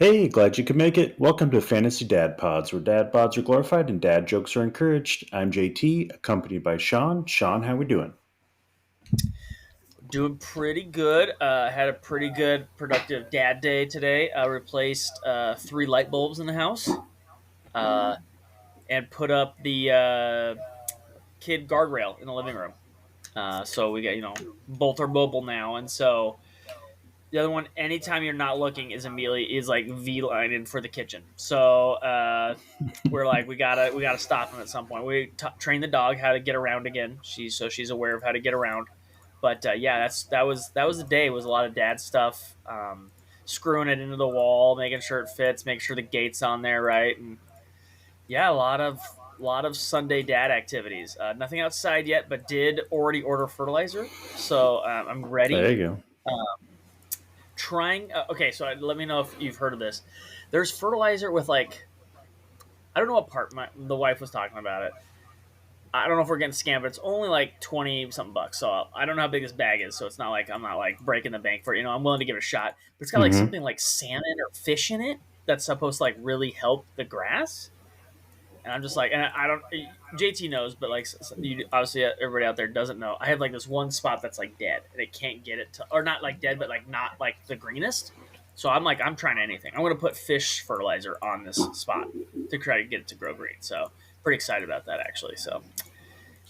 Hey, glad you could make it. Welcome to Fantasy Dad Pods, where dad bods are glorified and dad jokes are encouraged. I'm JT, accompanied by Sean. Sean, how we doing? Doing pretty good. Had a pretty good, productive dad day today. I replaced three light bulbs in the house uh, and put up the kid guardrail in the living room. So we got, both are mobile now. And so the other one, anytime you're not looking, is like V lining for the kitchen. So we're like, we gotta stop him at some point. Train the dog how to get around again. She's aware of how to get around. But yeah, that was the day. It was a lot of dad stuff, screwing it into the wall, making sure it fits, make sure the gate's on there right, and yeah, a lot of Sunday dad activities. Nothing outside yet, but did already order fertilizer, so I'm There ready. you go. Trying. Okay, so let me know if you've heard of this. There's fertilizer with like I don't know what part the wife was talking about it. I don't know if we're getting scammed, but it's only like 20 something bucks. So I don't know how big this bag is. So it's not like I'm not like breaking the bank for it. I'm willing to give it a shot. But it's got like Mm-hmm. something like salmon or fish in it that's supposed to like really help the grass. And I'm just like, and I don't, JT knows, but like, obviously everybody out there doesn't know. I have like this one spot that's like dead and it can't get it to, or not like dead, but like not like the greenest. So I'm like, I'm trying anything. I'm going to put fish fertilizer on this spot to try to get it to grow green. So pretty excited about that actually. So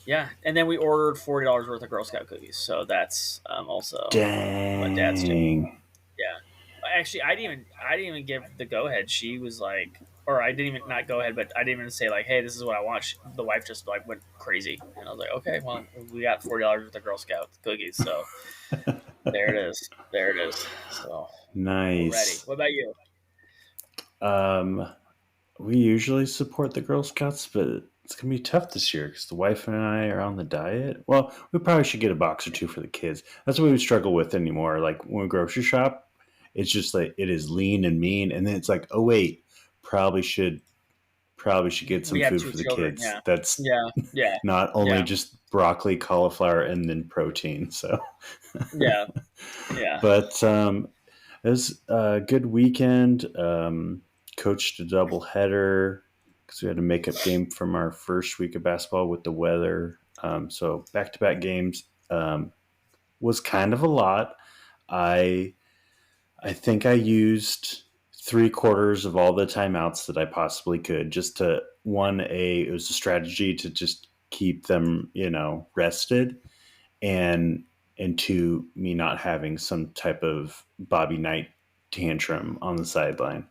yeah, and then we ordered $40 worth of Girl Scout cookies. So that's also what Dad's doing. Dang. Yeah, actually, I didn't even give the go ahead. She was like, or I didn't even not go ahead, but I didn't even say like, hey, this is what I want. The wife just like went crazy, and I was like, okay, well, we got $40 worth of Girl Scout cookies, so there it is, there it is. So we're ready. Nice. What about you? Um, we usually support the Girl Scouts, but it's gonna be tough this year because the wife and I are on the diet. Well, we probably should get a box or two for the kids. That's what we struggle with anymore. Like when we grocery shop, it's just like it is lean and mean, and then it's like, oh wait, probably should probably should get We some have food two for the children. kids. Yeah, That's yeah, yeah, not only yeah, just broccoli, cauliflower, and then protein. So, yeah, yeah. but it was a good weekend. Coached a doubleheader because we had a makeup game from our first week of basketball with the weather. So back to back games was kind of a lot. I I think I used three-quarters of all the timeouts that I possibly could just to it was a strategy to just keep them, rested and two, me not having some type of Bobby Knight tantrum on the sideline.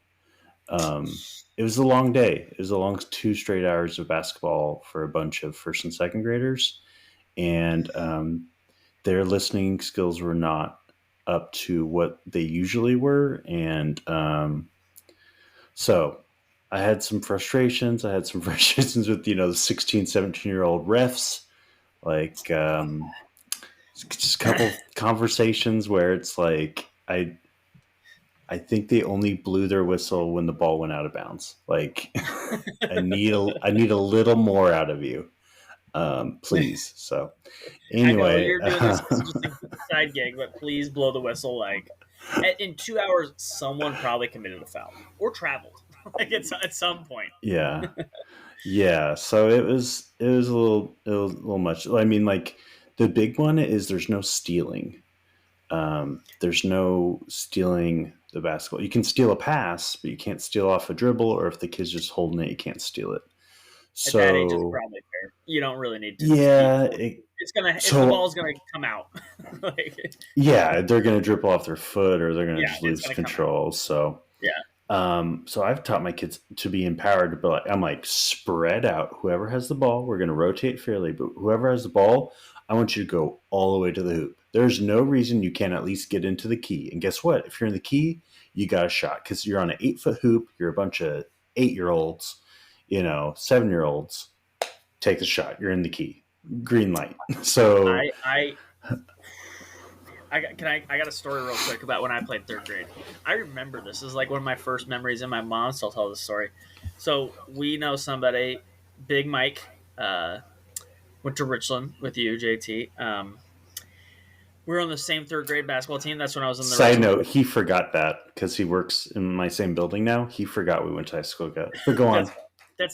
It was a long day. It was a long 2 straight hours of basketball for a bunch of first and second graders, and their listening skills were not up to what they usually were, and so I had some frustrations. I had some frustrations with the 16, 17-year-old refs, like just a couple of conversations where it's like I think they only blew their whistle when the ball went out of bounds. Like I need a little more out of you, please. So I know anyway, you're doing this. This is just a side gig, but please blow the whistle. Like in 2 hours, someone probably committed a foul or traveled. Like at some point. yeah, yeah. So it was a little much. I mean, like the big one is there's no stealing. There's no stealing the basketball. You can steal a pass, but you can't steal off a dribble, or if the kid's just holding it, you can't steal it. At that age, it's So probably fair. You don't really need to be yeah, forced. It's the so ball's gonna come out. Like, yeah, they're going to dribble off their foot, or they're going to yeah, just it's lose gonna come out. control. So Yeah, so I've taught my kids to be empowered, but I'm like, spread out. Whoever has the ball, we're going to rotate fairly, but whoever has the ball, I want you to go all the way to the hoop. There's no reason you can't at least get into the key. And guess what? If you're in the key, you got a shot because you're on an 8-foot hoop. You're a bunch of 8-year-olds, 7-year-olds. Take the shot. You're in the key. Green light. So, I I I got a story real quick about when I played third grade. I remember this. This is like one of my first memories, and my mom still tells this story. So we know somebody, Big Mike, went to Richland with you, JT. We were on the same third grade basketball team. That's when I was in the Side wrestling. note, he forgot that because he works in my same building now. He forgot we went to high school together. But go That's on.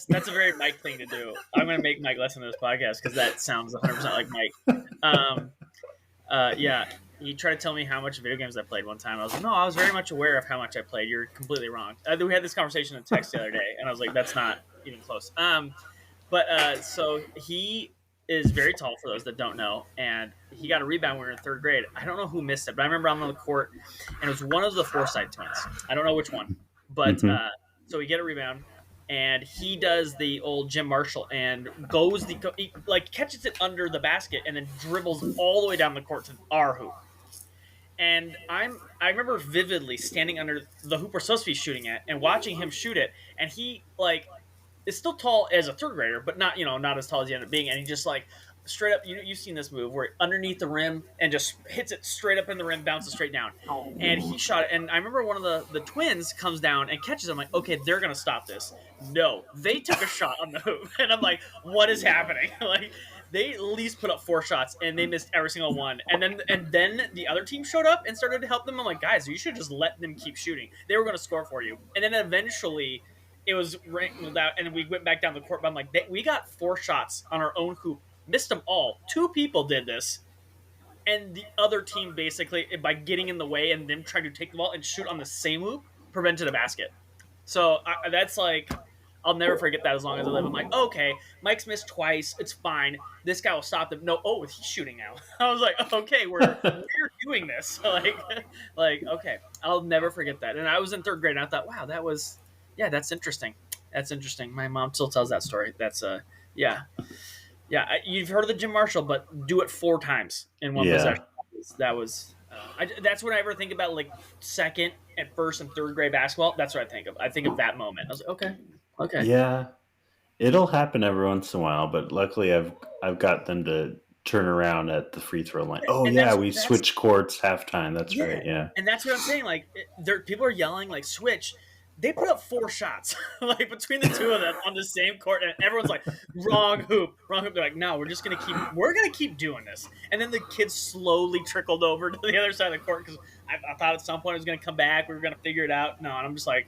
that's a very Mike thing to do. I'm going to make Mike listen to this podcast because that sounds 100% like Mike. Um, yeah, he tried to tell me how much video games I played one time. I was like, no, I was very much aware of how much I played. You're completely wrong. We had this conversation in text the other day, and I was like, that's not even close. But so he is very tall for those that don't know, and he got a rebound when we were in third grade. I don't know who missed it, but I remember I'm on the court, and it was one of the Forsyth twins. I don't know which one, but Hmm. so we get a rebound, and he does the old Jim Marshall and goes he, like catches it under the basket and then dribbles all the way down the court to our hoop. And I remember vividly standing under the hoop we're supposed to be shooting at and watching him shoot it, and he like is still tall as a third grader, but not not as tall as he ended up being. And he just like straight up, you've seen this move where underneath the rim and just hits it straight up in the rim, bounces straight down. And he shot it. And I remember one of the twins comes down and catches him. I'm like, okay, they're gonna stop this. No, they took a shot on the hoop, and I'm like, what is happening? Like they at least put up 4 shots and they missed every single one. And then the other team showed up and started to help them. I'm like, guys, you should just let them keep shooting. They were going to score for you. And then eventually it was wrinkled out, and we went back down the court. But I'm like, we got 4 shots on our own hoop, missed them all. 2 people did this, and the other team basically, by getting in the way and them trying to take the ball and shoot on the same hoop, prevented a basket. So that's like, I'll never forget that as long as I live. I'm like, okay, Mike's missed twice. It's fine. This guy will stop them. No, oh, he's shooting now. I was like, okay, we're doing this. Like okay, I'll never forget that. And I was in third grade, and I thought, wow, that was yeah, that's interesting. That's interesting. My mom still tells that story. That's yeah, yeah. You've heard of the Jim Marshall, but do it 4 times in one Yeah. possession. That was. That's what I ever think about, like second and first and third grade basketball. That's what I think of. I think of that moment. I was like, okay, okay. Yeah. It'll happen every once in a while, but luckily I've got them to turn around at the free throw line. Oh And yeah, that's we that's switched courts halftime. That's yeah, right. Yeah. and that's what I'm saying. Like, there, people are yelling like switch. They put up 4 shots, like between the two of them on the same court, and everyone's like, "Wrong hoop, wrong hoop." They're like, "No, we're gonna keep doing this." And then the kids slowly trickled over to the other side of the court because I thought at some point it was gonna come back. We were gonna figure it out. No, and I'm just like,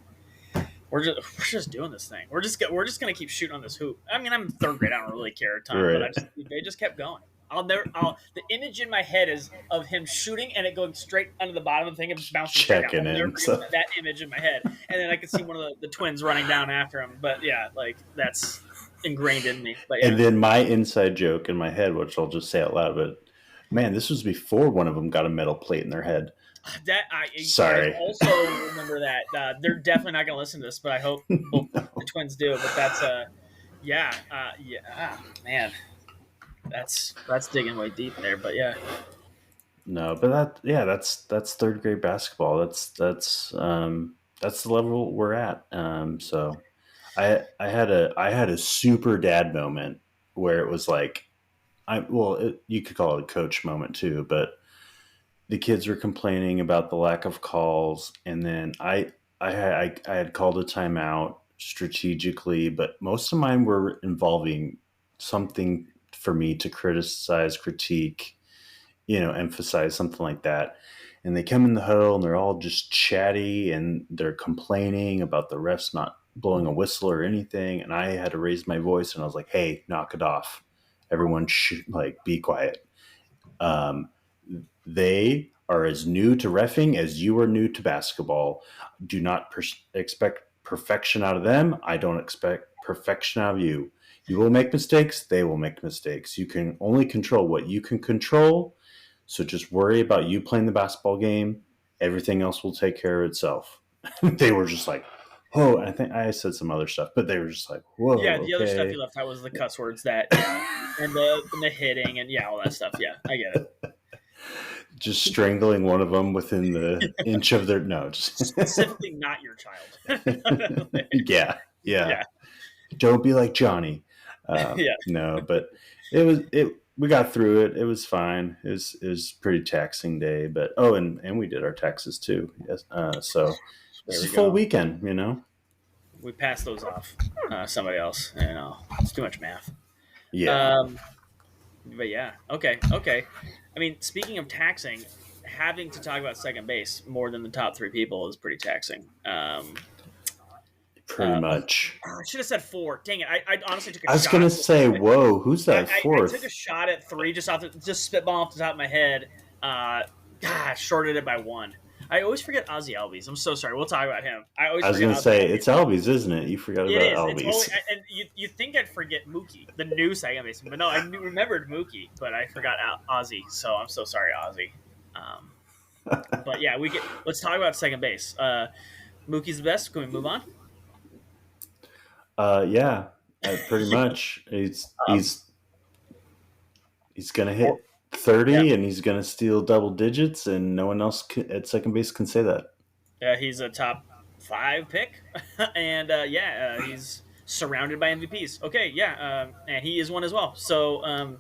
we're just doing this thing. We're just gonna keep shooting on this hoop. I mean, I'm in third grade. I don't really care a ton, but Right. they just kept going. The image in my head is of him shooting and it going straight under the bottom of the thing and bouncing straight down. Checking I'll never in. forget So that image in my head. And then I could see one of the twins running down after him. But yeah, like that's ingrained in me. But and yeah, then my inside joke in my head, which I'll just say out loud, but man, this was before one of them got a metal plate in their head. that I Sorry. also remember that. They're definitely not going to listen to this, but I hope both the twins do. But that's yeah, man, that's digging way deep there. But yeah. No, but that's third grade basketball. That's the level we're at. So I had a super dad moment where it was like you could call it a coach moment too, but the kids were complaining about the lack of calls, and then I had called a timeout strategically, but most of mine were involving something for me to criticize, critique, emphasize something like that. And they come in the huddle and they're all just chatty and they're complaining about the refs not blowing a whistle or anything. And I had to raise my voice and I was like, "Hey, knock it off! Everyone should be quiet." Um, they are as new to refing as you are new to basketball. Do not expect perfection out of them. I don't expect perfection out of you. You will make mistakes. They will make mistakes. You can only control what you can control. So just worry about you playing the basketball game. Everything else will take care of itself. They were just like, "Oh," I think I said some other stuff, but they were just like, Yeah, "Whoa, the other stuff okay." you left out was the cuss words that yeah, and the hitting and yeah, all that stuff. Yeah, I get it. Just strangling one of them within the inch of their no, just Specifically, not your child. yeah, yeah. Yeah, Don't be like Johnny. yeah. No, but it. We got through it. It was fine. It was a pretty taxing day, but and we did our taxes too. Yes, so There it's a we full go. weekend. You know. We passed those off. Somebody else. It's too much math. Yeah. Um, but yeah. Okay. Okay. I mean, speaking of taxing, having to talk about second base more than the top three people is pretty taxing. Pretty much. I should have said four. Dang it! I honestly took a I was shot gonna at say, four. whoa, who's that I took a fourth? shot at three just spitball off the top of my head. Shorted it by one. I always forget Ozzy Albies. I'm so sorry. We'll talk about him. I always I was forget gonna Ozzy say Albies. it's Albies, isn't it? You forgot It about is. It's always, Albies. and you think I'd forget Mookie, the new second baseman, but no, remembered Mookie, but I forgot Ozzy. So I'm so sorry, Ozzy. Um, but yeah, let's talk about second base. Mookie's the best. Can we move on? Yeah, pretty much. Um, He's gonna or, hit yeah, 30, and he's gonna steal double digits, and no one else at second base can say that. he's a top five pick, and he's surrounded by MVPs. Okay, yeah, and he is one as well. So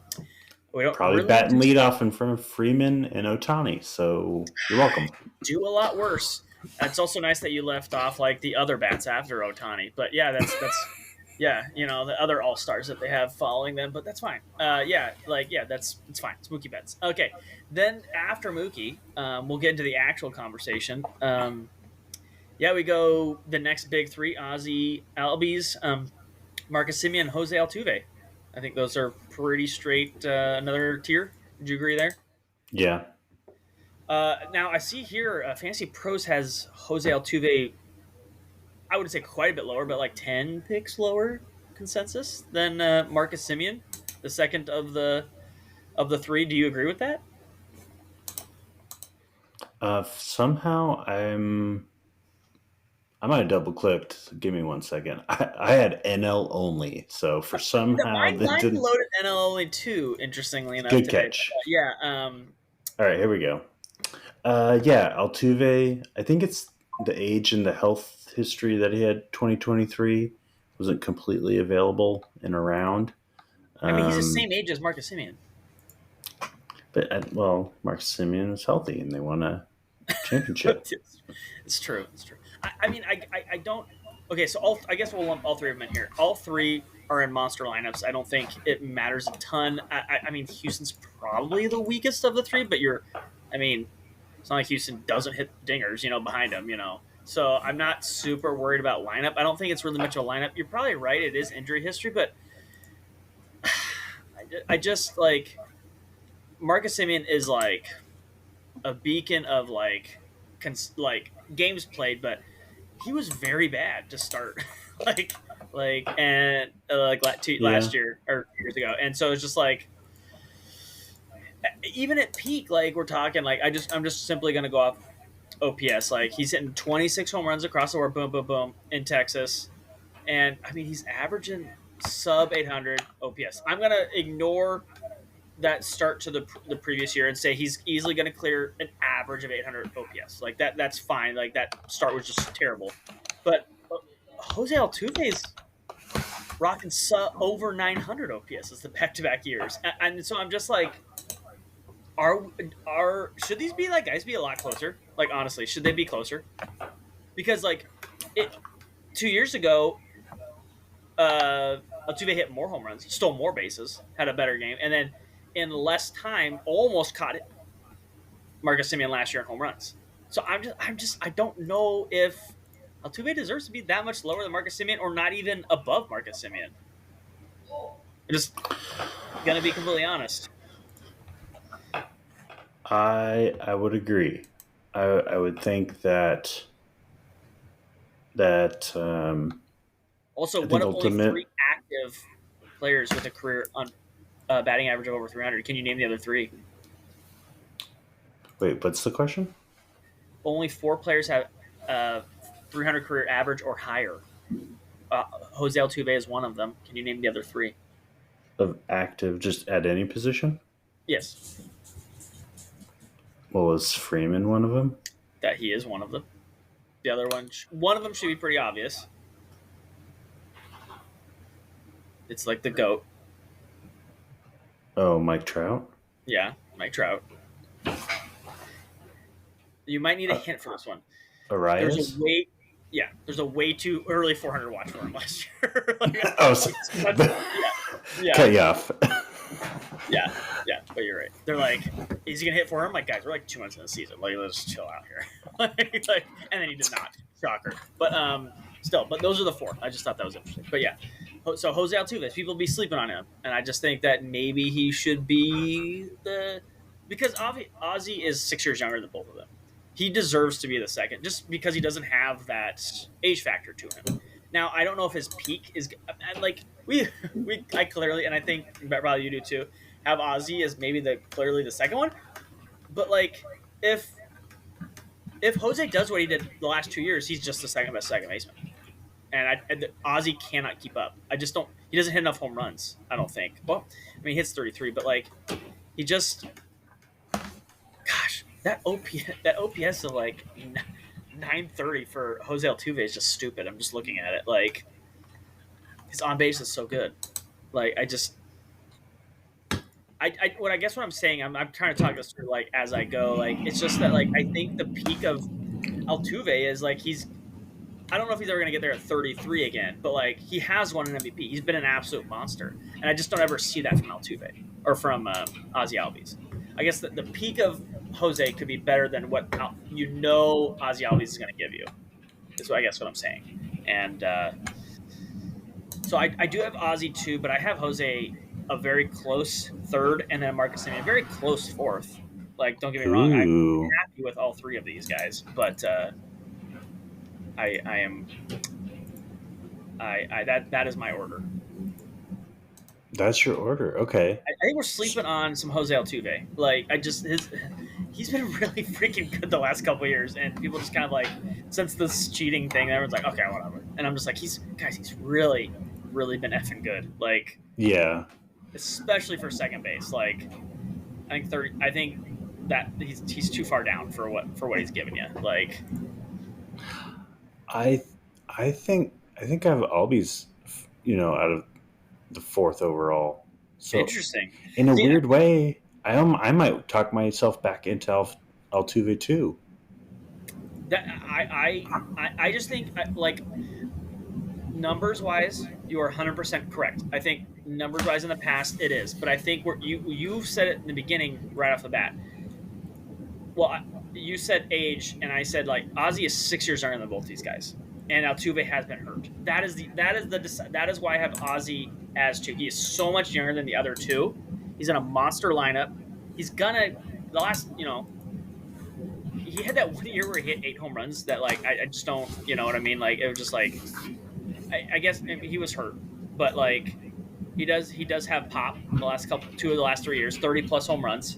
we don't Probably really batting do stuff. leadoff in front of Freeman and Otani. So you're welcome. Do a lot worse. It's also nice that you left off like the other bats after Otani. But yeah, that's yeah, the other all stars that they have following them. But that's fine. That's it's fine. It's Mookie Betts. Okay, then after Mookie, we'll get into the actual conversation. Yeah, we go the next big three: Ozzy Albies, Marcus Simeon, Jose Altuve. I think those are pretty straight. Another tier. Would you agree there? Yeah, Now I see here, Fantasy Pros has Jose Altuve. I would say quite a bit lower, but like 10 picks lower consensus than Marcus Simeon, the second of the three. Do you agree with that? somehow I might have double clicked. Give me 1 second. I had NL only, so for somehow that Mine didn't. loaded NL only two. Interestingly enough, Good today. catch. Yeah. All right, here we go. Yeah, Altuve. I think it's the age and the health history that he had. 2023 wasn't completely available and around. I mean, he's the Um, same age as Marcus Simeon. but well, Marcus Simeon was healthy and they won a championship. It's true. It's true. I don't. Okay, so I guess we'll lump all three of them in here. All three are in monster lineups. I don't think it matters a ton. I mean, Houston's probably the weakest of the three, but I mean, it's not like Houston doesn't hit dingers, behind them, So I'm not super worried about lineup. I don't think it's really much of a lineup. You're probably right. It is injury history, but I just like Marcus Simeon is like a beacon of like games played, but he was very bad to start, like and Yeah, last year or years ago, and so it's just like even at peak, like we're talking like I'm just simply gonna go off OPS. Like he's hitting 26 home runs across the board, boom, boom, boom, in Texas, and I mean he's averaging sub 800 OPS. I'm gonna ignore that start to the previous year and say he's easily going to clear an average of 800 OPS. Like that's fine. Like that start was just terrible. But Jose Altuve's rocking over 900 OPS as the back-to-back years. And so I'm just like, should these be like guys be a lot closer? Like honestly, should they be closer? Because like it 2 years ago, Altuve hit more home runs, stole more bases, had a better game, and then in less time almost caught Marcus Simeon last year in home runs. So I don't know if Altuve deserves to be that much lower than Marcus Simeon or not even above Marcus Simeon. I'm just gonna be completely honest. I would agree. I would think that Also, I one think of only three ultimate. active players with a career on batting average of over 300. Can you name the other three? Wait, what's the question? Only four players have 300 career average or higher. Jose Altuve is one of them. Can you name the other three? Of active, just at any position. Yes, Well, was Freeman one of them? that he is one of them. The other one of them should be pretty obvious. It's like the goat. Oh, Mike Trout. Yeah, Mike Trout. You might need a Uh, hint for this one. There's a Arias. way, yeah, there's a way too early 400 watch for him last year. Oh, yeah, yeah. cut you off. Yeah, yeah, but you're right. They're like, is he gonna hit for him? Like, guys, we're like 2 months in the season. Like, let's chill out here. And then he did not. Shocker. But still, but those are the four. I just thought that was interesting. But yeah, so Jose Altuve, people be sleeping on him, and I just think that maybe he should be the because Ozzy is 6 years younger than both of them. He deserves to be the second, just because he doesn't have that age factor to him. Now, I don't know if his peak is like I clearly, and I think probably you do too, have Ozzy as maybe the clearly the second one. But like if if Jose does what he did the last 2 years, he's just the second best second baseman. And Ozzy cannot keep up. I just don't. He doesn't hit enough home runs. I don't think. Well, I mean, he hits 33, but like he just, gosh, that OPS of like 930 for Jose Altuve is just stupid. I'm just looking at it. Like his on base is so good. Like I just what I guess what I'm saying, I'm trying to talk this through like as I go. Like it's just that like I think the peak of Altuve is like I don't know if he's ever gonna get there at 33 again, but like he has won an MVP. He's been an absolute monster, and I just don't ever see that from Altuve or from Ozzy Albies. I guess the peak of Jose could be better than what Ozzy Albies is gonna give you. Is what I guess what I'm saying, and so I do have Ozzy too, but I have Jose a very close third, and then Marcus Semien a very close fourth. Like, don't get me wrong, I'm Ooh, happy with all three of these guys, but I am that is my order. that's your order. Okay. I think we're sleeping on some Jose Altuve. Like, he's been really freaking good the last couple of years, and people just kind of like since this cheating thing, everyone's like, okay, whatever. And I'm just like, he's really, really been effing good. Like, Yeah. especially for second base. Like, I think that he's too far down for what he's giving you. Like, I I think I have Albies, out of the fourth overall. So interesting. in a See, weird way, I might talk myself back into Altuve too. that I just think like numbers wise, you are 100% correct. I think numbers wise in the past it is, but I think you've said it in the beginning right off the bat. Well, you said age, and I said like Ozzy is 6 years younger than both these guys, and Altuve has been hurt. That is why I have Ozzy as two. He is so much younger than the other two. He's in a monster lineup. He's gonna the last he had that 1 year where he hit 8 home runs. That like I just don't what I mean. Like it was just like I guess maybe he was hurt, but like he does have pop the last two of the last 3 years, 30 plus home runs,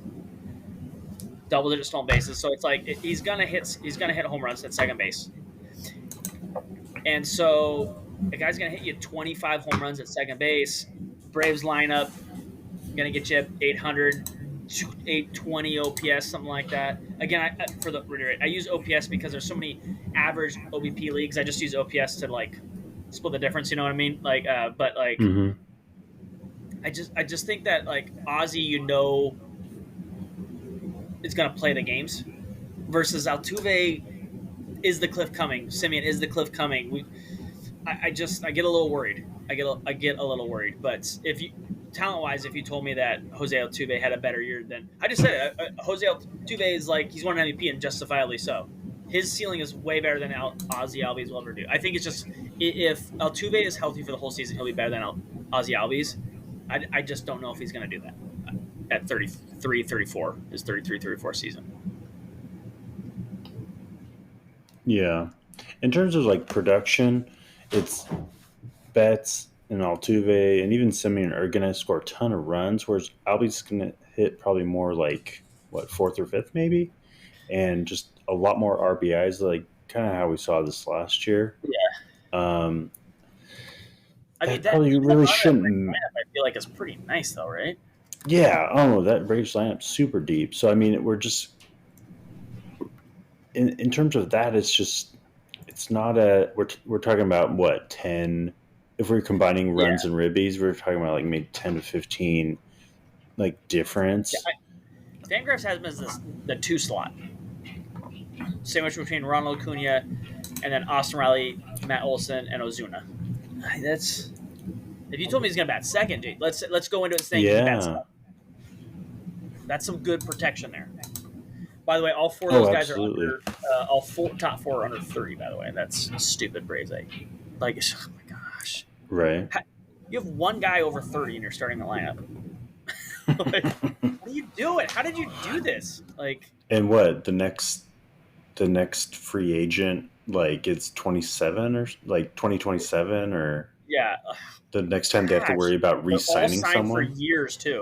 double digit stolen bases. So it's like he's gonna hit home runs at second base, and so a guy's gonna hit you 25 home runs at second base. Braves lineup gonna get you 800. 820 OPS, something like that. Again, I use OPS because there's so many average OBP leagues. I just use OPS to like split the difference. You know what I mean? Like, but like, Hmm. I just think that like Ozzy, is gonna play the games versus Altuve is the cliff coming. Simeon is the cliff coming. I get a little worried. I get a little worried. But if you talent wise, if you told me that Jose Altuve had a better year than I just said, Jose Altuve is like he's won an MVP and justifiably so. His ceiling is way better than Ozzy Albies will ever do. I think it's just if Altuve is healthy for the whole season, he'll be better than Ozzy Albies. I just don't know if he's going to do that at 33, 34, his 33, 34 season. Yeah. In terms of like production, it's Betts and Altuve and even Simeon are going to score a ton of runs, whereas Albie's going to hit probably more like what fourth or fifth maybe, and just a lot more RBIs, like kind of how we saw this last year. Yeah, Um, I mean that that probably even that really lineup shouldn't. I feel like is pretty nice though, right? Yeah. Oh, that Braves lineup's super deep. So I mean, we're just in terms of that, it's not we're talking about what 10 if we're combining Yeah, runs and ribbies we're talking about like maybe 10 to 15 like yeah. difference. Fangraphs has him as the two slot, sandwich between Ronald Acuna and then Austin Riley, Matt Olson, and Ozuna. That's if you told me he's gonna bat second, dude. Let's go into it saying he bats Yeah. second. That's some good protection there. By the way, all four of Oh, those guys are absolutely. under. All top four are under 30. By the way, that's stupid. Braves. Like, oh my gosh, Right. you have one guy over 30 and you're starting the lineup. Like, what are you doing? How did you do this? Like, And what the next free agent, like it's 27 or like 2027, or yeah, the next time they have to gosh, worry about they're all re-signing signed for someone? years too.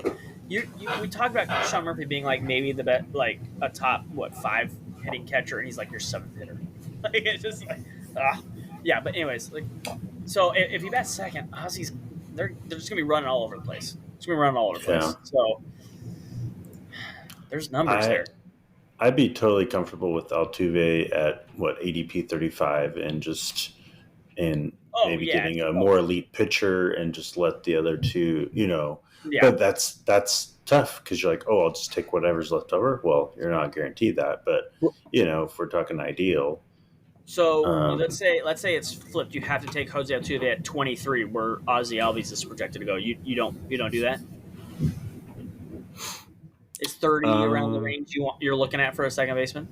We talked about Sean Murphy being like maybe the best, like a top five hitting catcher, and he's like your seventh hitter. Like it's just like, yeah. But anyways, like so if he bats second, Ozzy's they're just gonna be running all over the place. It's gonna be running all over the Yeah. place. So there's numbers I there. I'd be totally comfortable with Altuve at what ADP 35, and Oh maybe yeah, getting a oh more elite pitcher and just let the other two. yeah. But that's tough because you're like, oh, I'll just take whatever's left over. Well, you're not guaranteed that, but if we're talking ideal, So let's um, say it's flipped. You have to take Jose Altuve at 23, where Ozzy Albies is projected to go. You don't do that. Is 30 around the um, range you're looking at for a second baseman?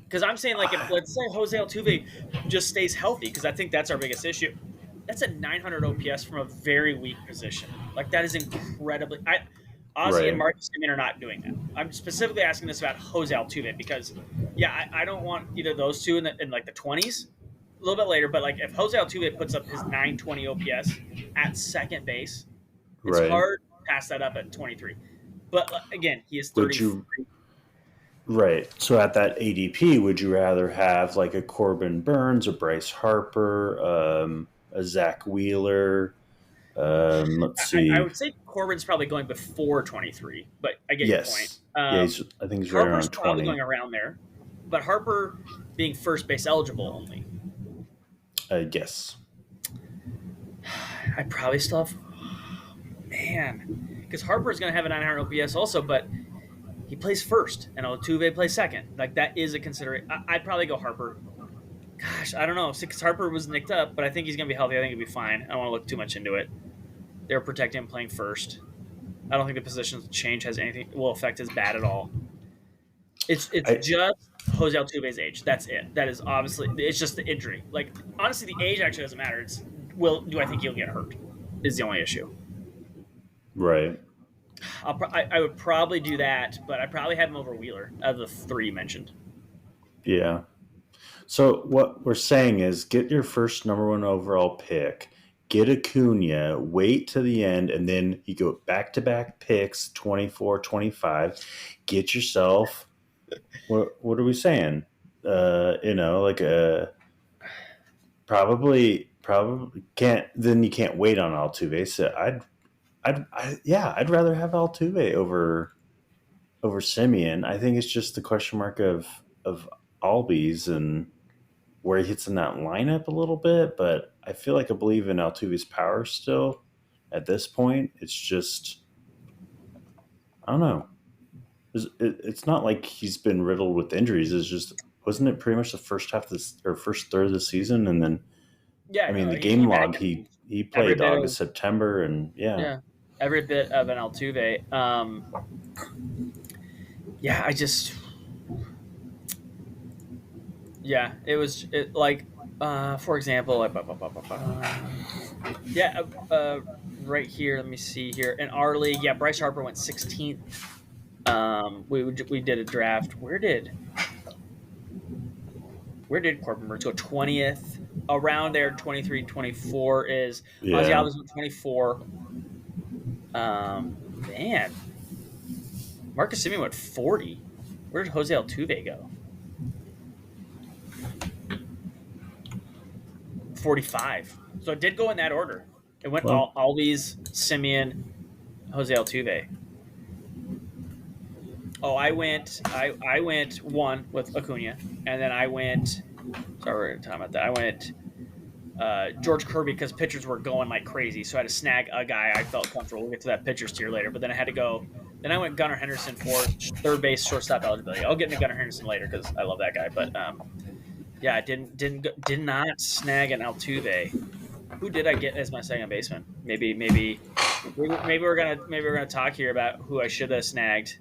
Because I'm saying like if let's say Jose Altuve just stays healthy, because I think that's our biggest issue. That's a 900 OPS from a very weak position. Like that is incredibly. Ozzy and right, Marcus Semien are not doing that. I'm specifically asking this about Jose Altuve because, yeah, I don't want either of those two in like the 20s, a little bit later. But like if Jose Altuve puts up his 920 OPS at second base, it's right. hard to pass that up at 23. But again, he is Would you 33. Right. So at that ADP, would you rather have like a Corbin Burns, a Bryce Harper, a Zach Wheeler? Let's I see. would say Corbin's probably going before 23, but I get your point. Yes. Yeah, I think he's right Harper's around probably going 20. around there, but Harper being first base eligible only. Yes. I probably still have, man, because Harper is going to have a 900 OPS also, but he plays first and Altuve plays second. Like that is a consideration. I'd probably go Harper. Gosh, I don't know. Because Harper was nicked up, but I think he's going to be healthy. I think he'll be fine. I don't want to look too much into it. They're protecting him playing first. I don't think the position change will affect his bat at all. It's I just Jose Altuve's age. That's it. That is obviously it's just the injury. Like honestly, the age actually doesn't matter. It's do I think he'll get hurt? Is the only issue. right. I would probably do that, but I probably have him over Wheeler out of the three you mentioned. Yeah. So what we're saying is get your first number one overall pick, get Acuna, wait to the end, and then you go back to back picks, 24, 25. Get yourself what are we saying? Like a probably can't. Then you can't wait on Altuve. So I'd rather have Altuve over Simeon. I think it's just the question mark of Albies and where he hits in that lineup a little bit. But I feel like I believe in Altuve's power still. At this point, it's just I don't know. It's not like he's been riddled with injuries. It's just wasn't it pretty much the first half of this or first third of the season, and then Yeah, I mean no, the he game came back log and he every played bit of August September and yeah yeah, every bit of an Altuve. Yeah, it was like for example, yeah, right here. Let me see here in our league. Yeah, Bryce Harper went 16th. We did a draft. Where did Corbin Burns go? 20th. Around there, 23, 24 is Ozzy yeah Albies went 24. Man, Marcus Semien went 40. Where did Jose Altuve go? 45. So it did go in that order. It went well Albies, Semien, Jose Altuve. Oh, I went one with Acuna, and then I went. Sorry, we're talking about that. I went George Kirby because pitchers were going like crazy, so I had to snag a guy I felt comfortable. We'll get to that pitchers tier later, but then I had to go. Then I went Gunnar Henderson for third base, shortstop eligibility. I'll get into Gunnar Henderson later because I love that guy. But yeah, I did not snag an Altuve. Who did I get as my second baseman? Maybe maybe we're gonna talk here about who I should have snagged.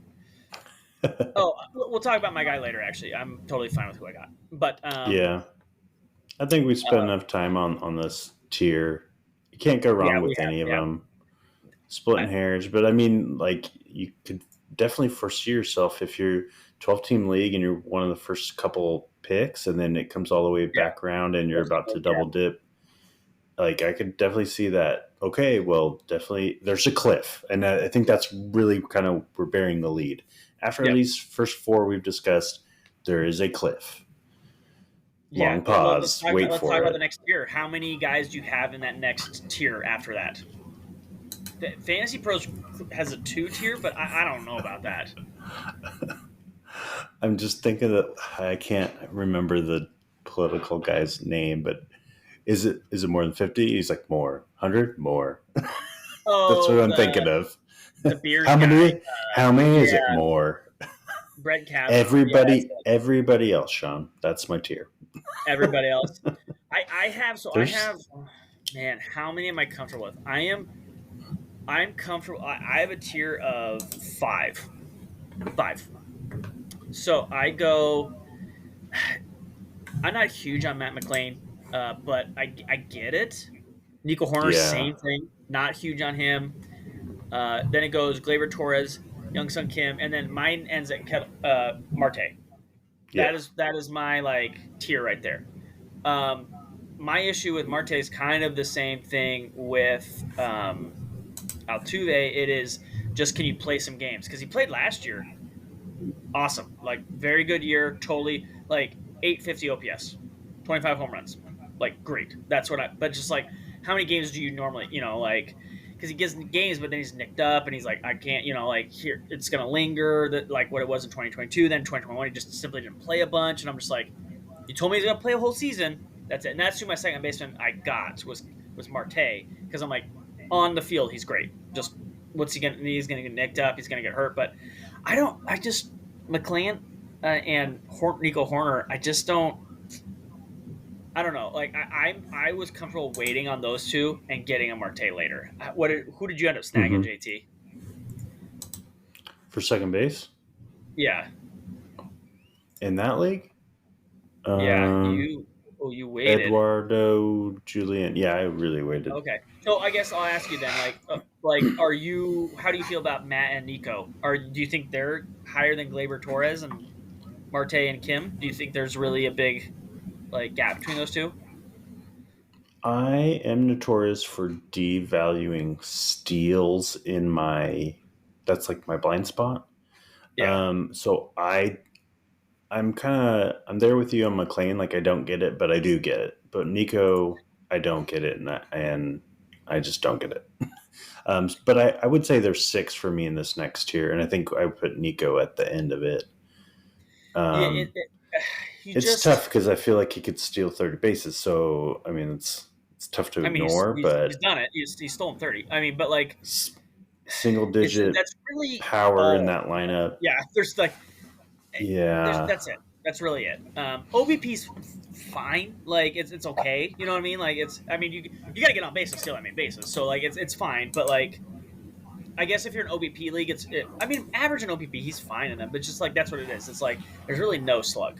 Oh, we'll talk about my guy later. Actually, I'm totally fine with who I got. But Yeah, I think we spent uh, enough time on this tier. You can't go yeah, wrong we with have any of we have. them. Splitting I, hairs, but I mean, like you could definitely foresee yourself if you're 12-team league and you're one of the first couple picks, and then it comes all the way yeah, back around and you're first about to couple, yeah, double dip. Like I could definitely see that. Okay, well, definitely there's a cliff, and I think that's really kind of we're bearing the lead. After yep, these first four we've discussed, there is a cliff. yeah. Long Well, pause. Wait let's talk for about the it. next tier. How many guys do you have in that next tier after that? Fantasy Pros has a 2 tier, but I don't know about that. I'm just thinking that I can't remember the political guy's name, but is it more than 50? He's like more. 100? More. That's what Oh, I'm thinking of. the beard How guy. many? How many is it Yeah, more? Brett Kavanaugh. Yeah, that's Everybody, it. everybody else, Sean. That's my tier. Everybody else. I have so I There's have man, how many am I comfortable with? I'm comfortable. I have a tier of five. Five. So I go. I'm not huge on Matt McLean, but I get it. Nico Horner, yeah, same thing. Not huge on him. Then it goes Glaber Torres, Young Sun Kim, and then mine ends at Marte. yeah. That is my like tier right there. Um, my issue with Marte is kind of the same thing with Altuve. It is just can you play some games because he played last year. Awesome, like very good year. Totally like 850 OPS, 25 home runs. Like great. That's what I. But just like how many games do you normally like because he gets games, but then he's nicked up and he's like I can't like here it's gonna linger that like what it was in 2022. Then 2021 he just simply didn't play a bunch, and I'm just like you told me he's gonna play a whole season. That's it. And that's who my second baseman I got was Marte because I'm like on the field he's great. Just what's he gonna? He's gonna get nicked up. He's gonna get hurt. But I don't. I just McClain and Nico Horner. I just don't. I don't know. Like I was comfortable waiting on those two and getting a Marte later. Who did you end up snagging, hmm JT? For second base Yeah, in that league, yeah. um, You waited. Eduardo Julian. Yeah, I really waited. Okay. So I guess I'll ask you then, are you? How do you feel about Matt and Nico? Do you think they're higher than Glaber Torres and Marte and Kim? Do you think there's really a big like gap between those two? I am notorious for devaluing steals in my. That's like my blind spot. Yeah. So I'm there with you on McLean. Like I don't get it, but I do get it. But Nico, I don't get it, and I just don't get it. But I would say there's six for me in this next tier, and I think I would put Nico at the end of it. Yeah. Um, He it's tough just. because I feel like he could steal 30 bases. So I mean, it's tough to I mean, ignore, he's but done it. He's stolen 30. I mean, but like, single digit that's really power in all. that lineup. Yeah. There's like Yeah, that's it. That's really it. OBP's fine. Like it's okay. You know what I mean? Like it's. I mean you got to get on base and steal that many bases. So like it's fine. But like I guess if you're an OBP league, I mean average in OBP, he's fine in them. But just like that's what it is. It's like there's really no slug.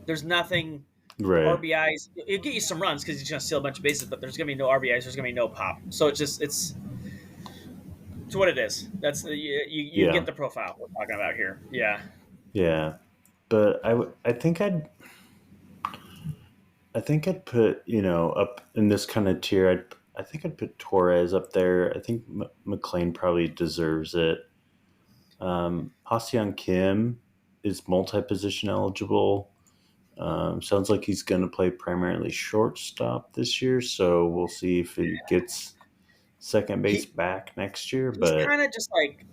There's nothing. right. RBIs. It'll get you some runs because he's going to steal a bunch of bases, but there's going to be no RBIs. There's going to be no pop. So it's what it is. That's you Yeah, get the profile we're talking about here. Yeah. yeah. But I think I'd put up in this kind of tier. I think I'd put Torres up there. I think McLean probably deserves it. Ha Kim is multi-position eligible. Sounds like he's going to play primarily shortstop this year, so we'll see if he gets second base He back next year. he's But kind of just like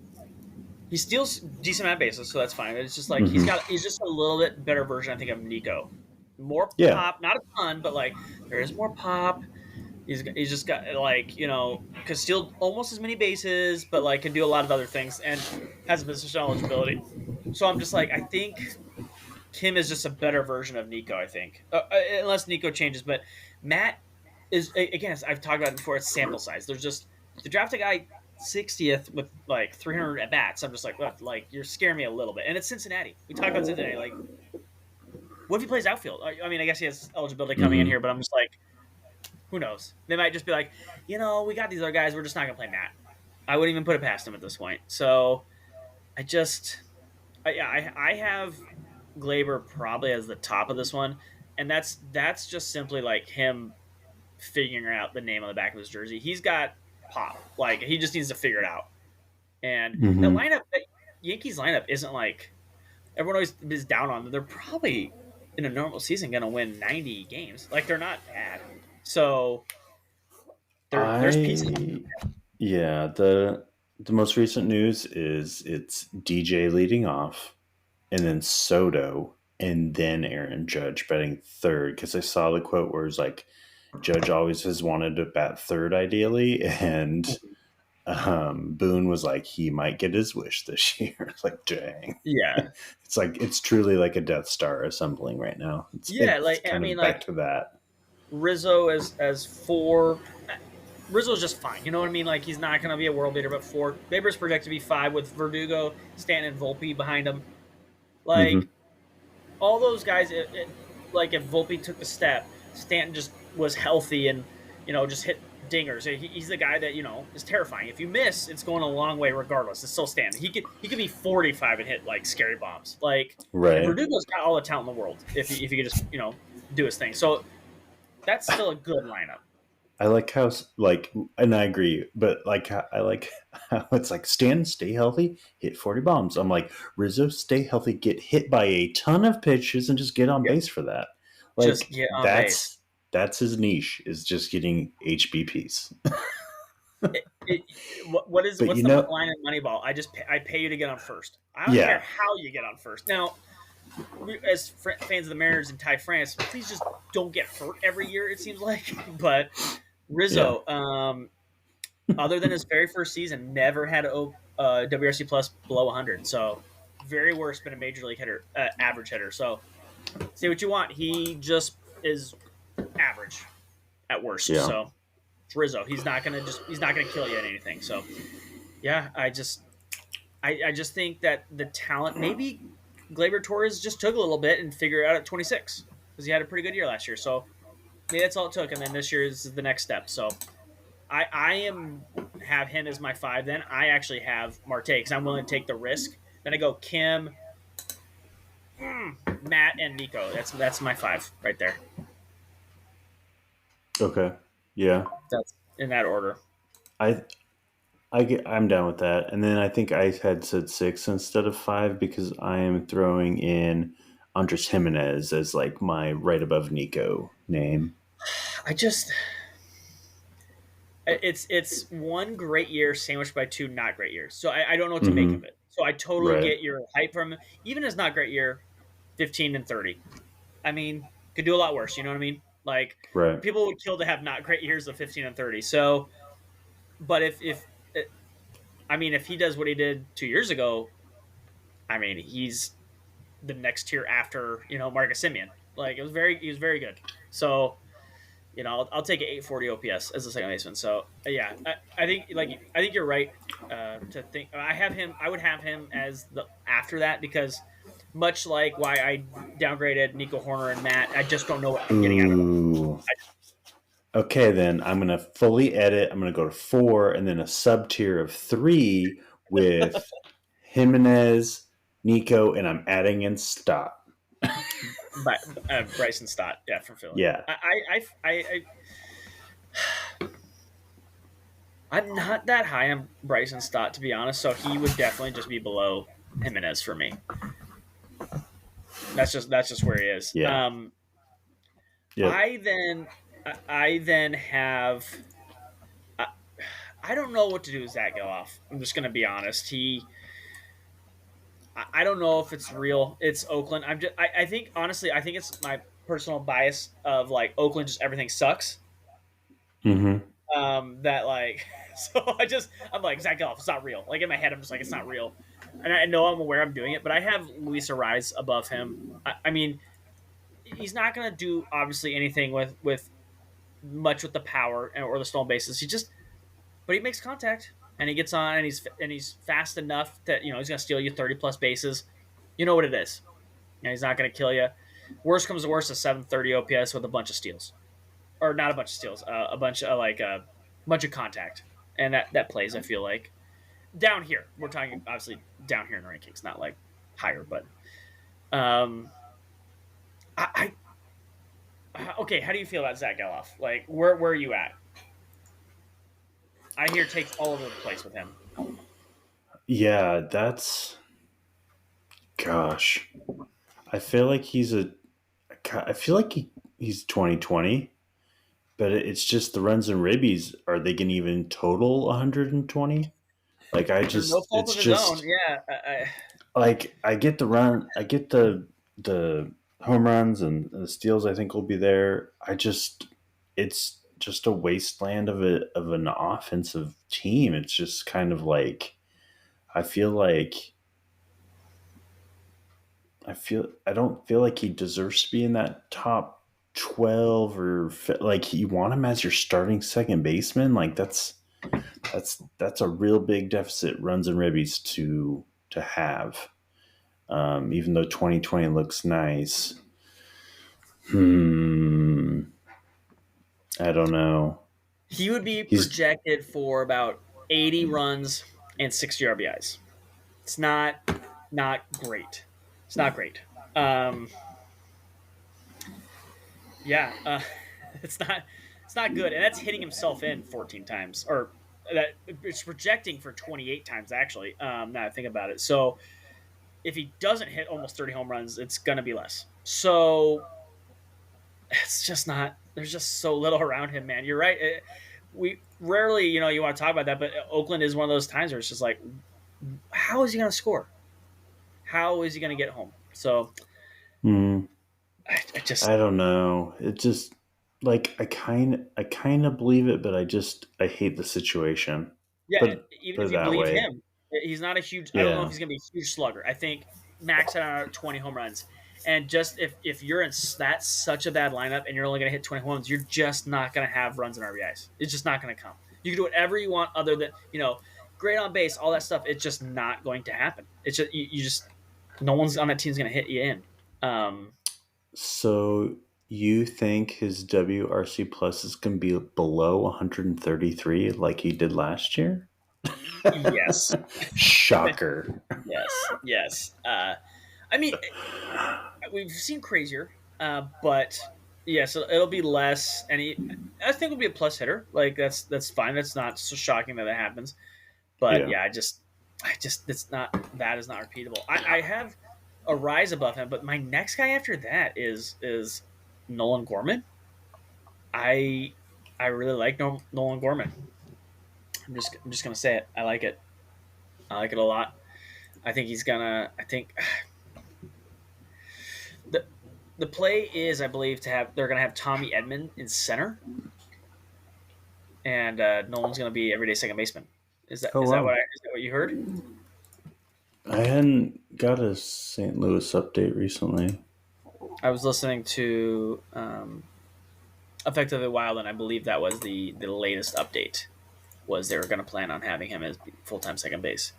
he steals decent amount of bases, so that's fine. It's just like mhm. he's just a little bit better version, I think, of Nico. More Yeah, pop, not a ton, but like there is more pop. He's just got like can steal almost as many bases, but like can do a lot of other things and has a position eligibility. So I'm just like I think Kim is just a better version of Nico. I think unless Nico changes, but Matt is again as I've talked about it before. It's sample size. There's just if the draft a guy 60th with like 300 at bats. I'm just like, what? Like you're scaring me a little bit. And it's Cincinnati. We talk about Cincinnati. Like, what if he plays outfield? I mean, I guess he has eligibility coming in Mm-hmm. here, but I'm just like, who knows? They might just be like, we got these other guys. We're just not gonna play Matt. I wouldn't even put it past him at this point. So I just, yeah, I have Glaber probably as the top of this one, and that's just simply like him figuring out the name on the back of his jersey. He's got pop. Like he just needs to figure it out. And that Mm-hmm. lineup, that Yankees lineup, isn't like everyone always is down on. They're probably in a normal season going to win 90 games. Like they're not bad. So there's pieces. I Yeah, the most recent news is it's DJ leading off, and then Soto, and then Aaron Judge batting third. Because I saw the quote where it's like Judge always has wanted to bat third ideally, and Boone was like he might get his wish this year. It's like dang, Yeah, it's like it's truly like a Death Star assembling right now. yeah. It's Like I kind mean, of back like to that. Rizzo as four. Rizzo's just fine. You know what I mean? Like he's not going to be a world beater, but four. Baber's projected to be five with Verdugo, Stanton, and Volpe behind him. Mm-hmm. Like all those guys, like if Volpe took the step, Stanton just was healthy and just hit dingers. He's the guy that is terrifying. If you miss, it's going a long way regardless. It's still Stanton. He could be 45 and hit like scary bombs. Like Right. Verdugo's got all the talent in the world if he could just do his thing. So that's still a good lineup. I like how like, and I agree, but like I like how it's like Stan, stay healthy, hit 40 bombs. I'm like Rizzo, stay healthy, get hit by a ton of pitches, and just get on Yep. base for that. Just Like get on base. that's his niche is just getting HBPs. It, But what's the line in Moneyball? I pay you to get on first. I don't care yeah, how you get on first. Now, as fans of the Mariners and Ty France, please just don't get hurt every year. It seems like, but yeah. Rizzo, other than his very first season, never had a WRC plus below 100. So very worst, been a major league hitter, average hitter. So say what you want, he just is average at worst. Yeah. So it's Rizzo. He's not gonna kill you at anything. So yeah, I just think that the talent maybe Gleyber Torres just took a little bit and figured it out at 26 because he had a pretty good year last year. So maybe that's all it took, and then this year is the next step. So I am have him as my five. Then I actually have Marte because I'm willing to take the risk. Then I go Kim, Matt, and Nico. That's my five right there. Okay. Yeah. That's in that order. I I'm down with that. And then I think I had said six instead of five because I am throwing in Andres Jimenez as like my right above Nico name. I just it's one great year sandwiched by two not great years. So I don't know what to make Mm-hmm. of it. So I totally Right. get your hype from him. Even his not great year, 15 and 30. I mean, could do a lot worse. You know what I mean? Like Right. people would kill to have not great years of 15 and 30. So, but if I mean if he does what he did 2 years ago, I mean he's the next tier after Marcus Simeon. Like he was very good. So I'll take an 840 OPS as a second baseman. So yeah, I think you're right to think I have him. I would have him as the after that because much like why I downgraded Nico Horner and Matt, I just don't know what I'm getting out of them. Ooh. Okay, then I'm gonna fully edit. I'm gonna go to four, and then a sub tier of three with Jimenez, Nico, and I'm adding in Stott. But Bryson Stott, yeah, from Philly. Yeah. I'm not that high on Bryson Stott to be honest, so he would definitely just be below Jimenez for me. That's just where he is. Yeah. Yep. I then have. I, I don't know what to do with Zach Geloff. I'm just gonna be honest. I don't know if it's real. It's Oakland. I think honestly, I think it's my personal bias of like Oakland. Just everything sucks. Mm-hmm. That like, so I'm like Zach Geloff. It's not real. Like in my head, I'm just like it's not real, and I know I'm aware I'm doing it, but I have Luis Ariz above him. I mean, he's not gonna do obviously anything with much with the power or the stolen bases. But he makes contact. and he gets on and he's fast enough that he's gonna steal you 30 plus bases. You know what it is. He's not gonna kill you. Worst comes to worst, a 730 OPS with a bunch of steals, or not a bunch of steals, a bunch of a bunch of contact, and that plays. I feel like down here we're talking obviously down here in the rankings, not like higher, but um, okay. How do you feel about Zach Geloff? Like where are you at? I hear takes all over the place with him. Yeah, that's gosh. I feel like I feel like he's 2020, but it's just the runs and ribbies. Are they going to even total 120? Like Through no fault it's of his own. just Yeah, like I get the run, I get the home runs and the steals. I think will be there. It's just a wasteland of an offensive team. It's just kind of like I feel like I don't feel like he deserves to be in that top 12 like you want him as your starting second baseman. Like that's a real big deficit runs and ribbies to have. Even though 2020 looks nice. I don't know. he would be He's projected for about 80 runs and 60 RBIs. It's not great. It's not great. Um, yeah, it's not good, and that's hitting himself in 14 times, or that it's projecting for 28 times actually. Now I think about it, so if he doesn't hit almost 30 home runs, it's gonna be less. So it's just not. There's just so little around him, man. You're right. We rarely, you want to talk about that, but Oakland is one of those times where it's just like, how is he going to score? How is he going to get home? So mm, I just, I don't know. It just like I kind of believe it, but I hate the situation. yeah. Even Put if it you that believe way. him, he's not a huge. I don't know if Yeah. he's going to be a huge slugger. I think max out at 20 home runs. And just if you're in that such a bad lineup and you're only going to hit 20 home runs, you're just not going to have runs and RBIs. It's just not going to come. You can do whatever you want, other than great on base, all that stuff. It's just not going to happen. It's just you just no one's on that team's going to hit you in. Um, So you think his WRC plus is going to be below 133 like he did last year? yes, Shocker. yes. I mean, we've seen crazier, but yeah, so it'll be less, and I think will be a plus hitter. Like that's fine. That's not so shocking that it happens. But Yeah. yeah, I just it's not that is not repeatable. I have a rise above him, but my next guy after that is Nolan Gorman. I I really like Nolan Gorman. I'm just gonna say it. I like it. I like it a lot. I think he's gonna. I think the the play is, I believe, they're gonna have Tommy Edman in center, and Nolan's gonna be everyday second baseman. Oh wow. Is that what you heard? I hadn't got a St. Louis update recently. I was listening to Effectively Wild, and I believe that was the latest update. Was they were going to plan on having him as full time second base?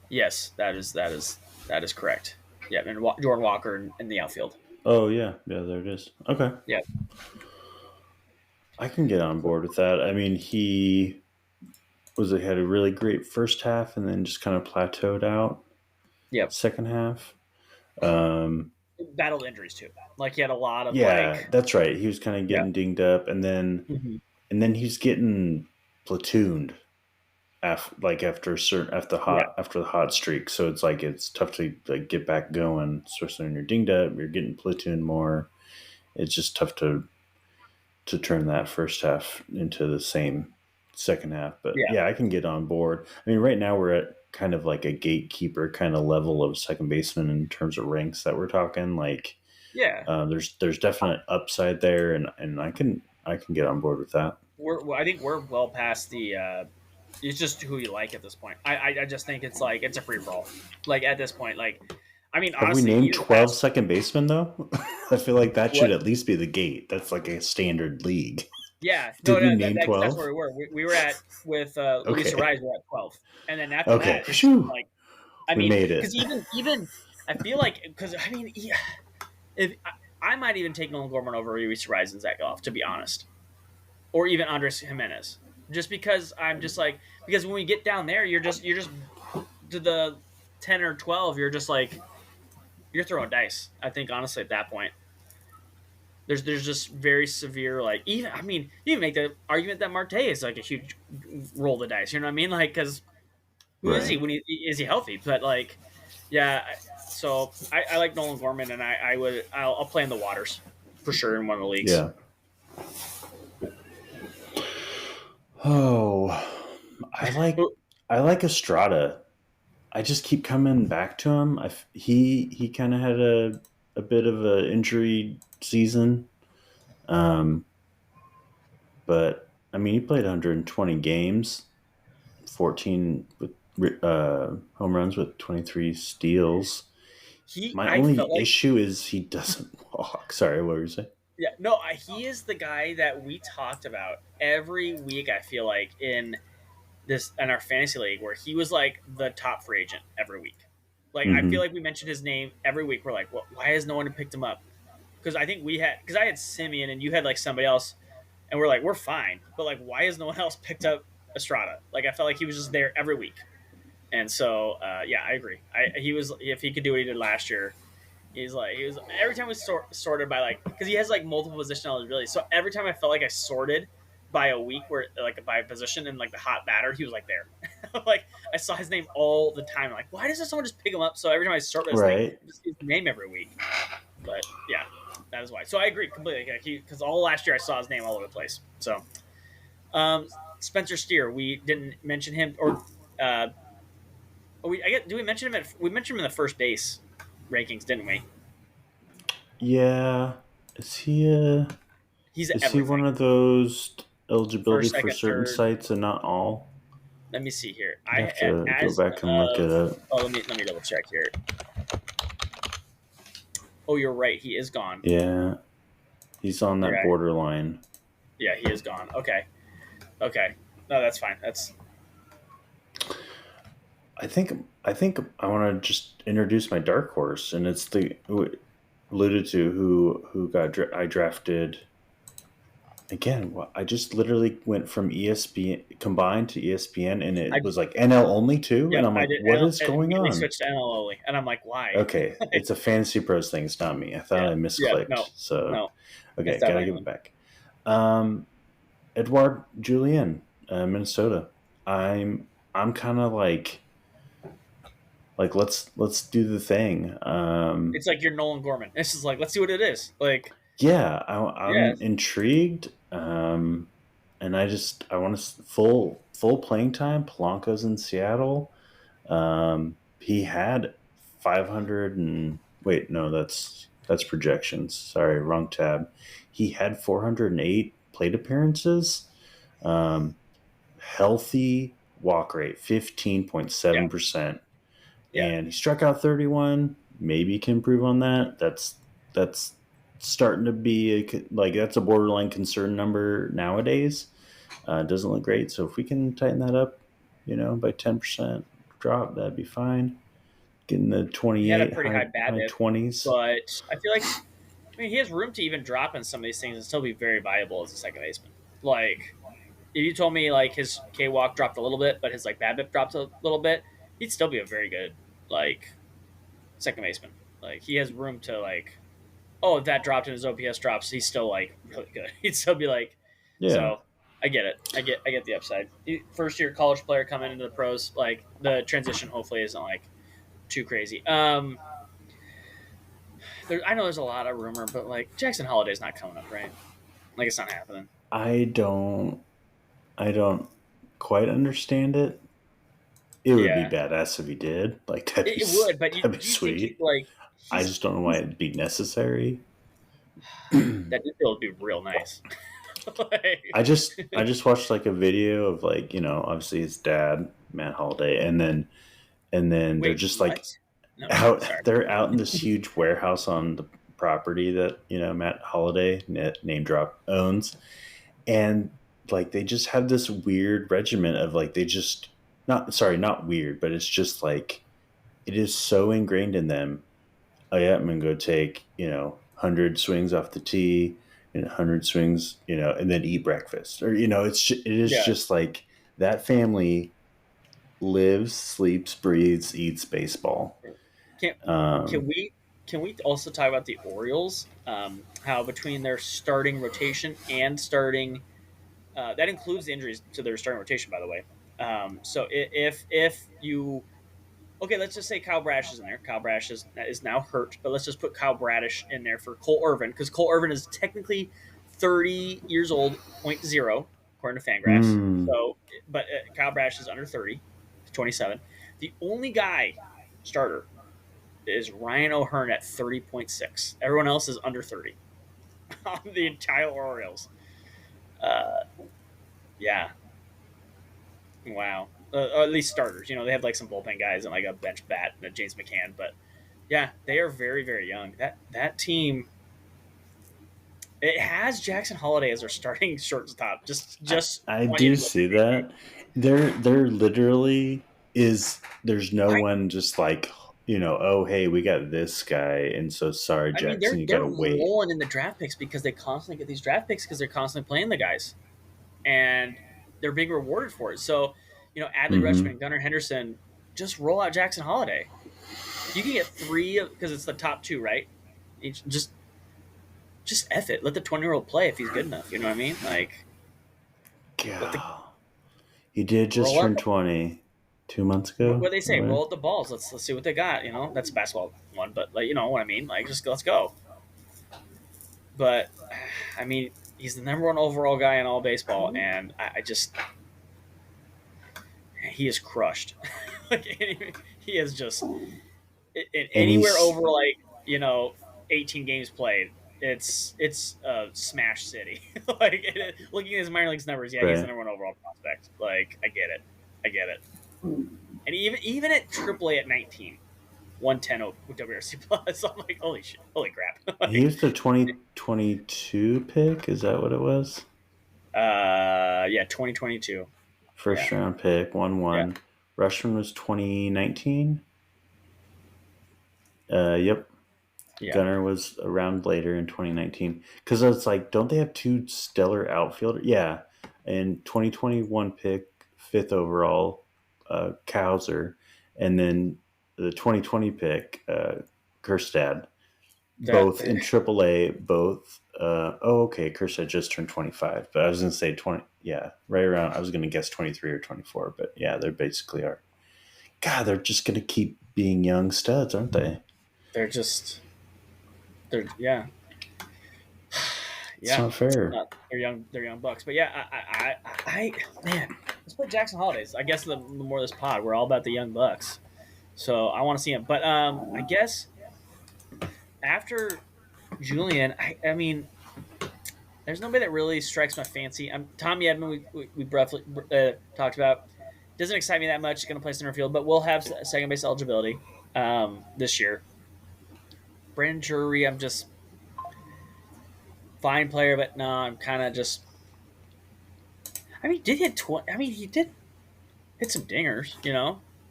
Yes, that is correct. Yeah, and Jordan Walker in the outfield. Oh yeah, yeah, there it is. Okay. Yeah, I can get on board with that. I mean, he had a really great first half and then just kind of plateaued out yep. second half. Um, Battled injuries too. Like he had a lot of yeah, that's right. He was kind of yeah. getting dinged up, Mm-hmm. and then he's getting platooned after Yeah, after the hot streak. So it's like it's tough to like get back going, especially when you're dinged up. You're getting platooned more. It's just tough to turn that first half into the same second half. But yeah, yeah, I can get on board. I mean, right now we're at kind of like a gatekeeper kind of level of second baseman in terms of ranks that we're talking. Like, yeah. there's definite upside there, and I can get on board with that. I think we're well past the. It's just who you like at this point. I just think it's like it's a free for all. Like at this point, like I mean, Have we honestly, named even 12 past second basemen though? I feel like that should what at least be the gate. That's like a standard league. Yeah, no, Did we no, name that's where 12? we were. We were at with Luisa Okay. Rise. We're at 12, and then after Okay. that, it's Phew. like I We mean, made because it. even I feel like because I mean, yeah, if I might even take Nolan Gorman over Luis Rise and Zach Goff, to be honest, or even Andres Jimenez, just because I'm just like because when we get down there, you're just to the 10 or 12, you're just like you're throwing dice. I think honestly at that point, there's just very severe like even I mean you can make the argument that Marte is like a huge roll the dice. You know what I mean? Like because who is he Right. when he is he healthy? But like yeah, so I like Nolan Gorman and I'll play in the waters for sure in one of the leagues. Yeah. Oh, I like I like Estrada. I just keep coming back to him. He kind of had a bit of a injury season, um, but I mean he played 120 games, 14 with home runs with 23 steals. My I felt only like issue is he doesn't walk. Sorry, what were you saying? yeah no he is the guy that we talked about every week. I feel like in our fantasy league where he was like the top free agent every week. Like I feel Mm-hmm. like we mentioned his name every week. We're like, well, why has no one picked him up? Because I think we had because I had Simeon and you had like somebody else, and we're like, we're fine, but like, why has no one else picked up Estrada? Like I felt like he was just there every week, and so yeah, I agree. He was if he could do what he did last year. He was every time we sorted by like because he has like multiple position eligibility. So every time I felt like I sorted by a week where like by a position and like the hot batter, he was like there. Like I saw his name all the time. Like why doesn't someone just pick him up? So every time I sort this thing, Right. just his name every week. But yeah, that is why. So I agree completely because all last year I saw his name all over the place. So Spencer Steer, we didn't mention him or uh, I get do we mention him we mentioned him in the first base rankings, didn't we? Yeah. Is he He's is he one everything. of those eligibility First, for second, certain third. sites and not all? Let me see here. I'd I have to go as back and look of it up. oh let me double check here. Oh, you're right. He is gone. Yeah, he's on that Okay. borderline. Yeah, he is gone. Okay. Okay. No, that's fine. That's I think I want to just introduce my dark horse, and it's the who alluded to who I drafted again. I just literally went from ESPN combined to ESPN, and I it was like NL only too, and yep. I'm I like, did. what is It going immediately on? switched to NL only, and I'm like, why? Okay, it's a Fantasy Pros thing. It's not me. I thought Yeah. I Yeah. misclicked. No. So No. It's okay, gotta definitely give it him. back. Um, Edouard Julien, Minnesota. I'm kind of like let's do the thing. It's like you're Nolan Gorman. It's just like let's see what it is. Like Yeah, yeah, I'm intrigued, and I want to full playing time. Polanco's in Seattle. He had 500 and wait, no, that's projections. Sorry, wrong tab. He had 408 plate appearances. Um, Healthy walk rate yeah, 15.7%, yeah. and he struck out 31. Maybe he can improve on that. That's starting to be like that's a borderline concern number nowadays. Doesn't look great. So if we can tighten that up, by 10% drop, that'd be fine. Getting the He had a 28 pretty high high BABIP, 20s. but I feel like I mean he has room to even drop in some of these things and still be very viable as a second baseman. Like if you told me like his K walk dropped a little bit, but his like BABIP dropped a little bit, he'd still be a very good like second baseman. Like he has room to like oh if that dropped and his OPS drops, he's still like really good. He'd still be like Yeah, so. I get it. I get the upside. First year college player coming into the pros, like the transition hopefully isn't like too crazy. I know there's a lot of rumor, but like Jackson Holiday's not coming up, right? Like it's not happening. I don't I don't quite understand it. It would be Yeah, badass if he did. Like that'd be it would. But that'd be do you think sweet. like I he's just don't know why it'd be necessary. that would be real nice. I Like, just I just watched like a video of like obviously his dad Matt Holiday, and then they're wait, just what? like No, out sorry. they're out in this huge warehouse on the property that Matt Holiday name drop owns, and like they just have this weird regimen of like they just not weird, but it's just like it is so ingrained in them. Oh yeah, I'm gonna go take 100 swings off the tee and 100 swings, and then eat breakfast, or it is Yeah. just like that family lives, sleeps, breathes, eats baseball. Can can Um, we can we also talk about the Orioles? How between their starting rotation and starting that includes the injuries to their starting rotation, by the way. So if you okay, let's just say Kyle Bradish is in there. Kyle Bradish is now hurt, but let's just put Kyle Bradish in there for Cole Irvin because Cole Irvin is technically 30 years old, point zero according to Fangraphs. hmm, So, but Kyle Bradish is under 30, 27. The only guy starter is Ryan O'Hearn at 30.6. Everyone else is under 30 on the entire Orioles. Uh, yeah, wow. Or at least starters. They have like some bullpen guys and like a bench bat, James McCann, but yeah, they are very, very young. That team, it has Jackson Holiday as their starting shortstop. I, Just I want you do to go see crazy. that. There literally is. There's no I one just like oh hey, we got this guy, and so sorry I mean Jackson, you they're gotta wait. rolling in the draft picks because they constantly get these draft picks because they're constantly playing the guys and they're being rewarded for it. So Adley Mm-hmm. Rutschman, Gunnar Henderson, just roll out Jackson Holiday. You can get three because it's the top two, right? Just F it. Let the 20-year-old play if he's good enough. You know what I mean? Like let the God, he did just roll up. turn 20 2 months What ago, they say? right? Roll up the balls. Let's see what they got. That's a basketball one, but like you know what I mean. Like just let's go. But I mean, he's the number one overall guy in all baseball, and I just he is crushed. Like he is just And anywhere he's over like 18 games played. It's smash city. Like looking at his minor leagues numbers, yeah, he's the right. number one overall prospect. Like I get it. And even at AAA at 19, 110 WRC plus. I'm like, holy shit, holy crap. He Like, was the 2022 pick. Is that what it was? yeah, 2022. First Yeah, round pick, one yeah, one. Rushman was 2019. Yep. yeah. Gunner was around later in 2019. Because it's like, don't they have two stellar outfielders? Yeah. And 2021 pick, fifth overall, Kowser. And then the 2020 pick, Kerstad. That Both in AAA, both. Okay, Kerstad just turned 25. But I was going to say 20. Yeah, right around. I was going to guess 23 or 24. But yeah, they basically are. God, they're just going to keep being young studs, aren't they? they're just yeah, It's yeah. not fair. They're young bucks. But yeah, man, let's play Jackson Holidays. I guess the more this pod, we're all about the young bucks. So I want to see him. But I guess after Julian, I mean, there's nobody that really strikes my fancy. Tommy Edman. We briefly talked about. Doesn't excite me that much. He's going to play center field, but we'll have second base eligibility this year. Brandon Drury, I'm just fine player, but no, I'm kind of just. I mean, he did hit 20. I mean, he did hit some dingers.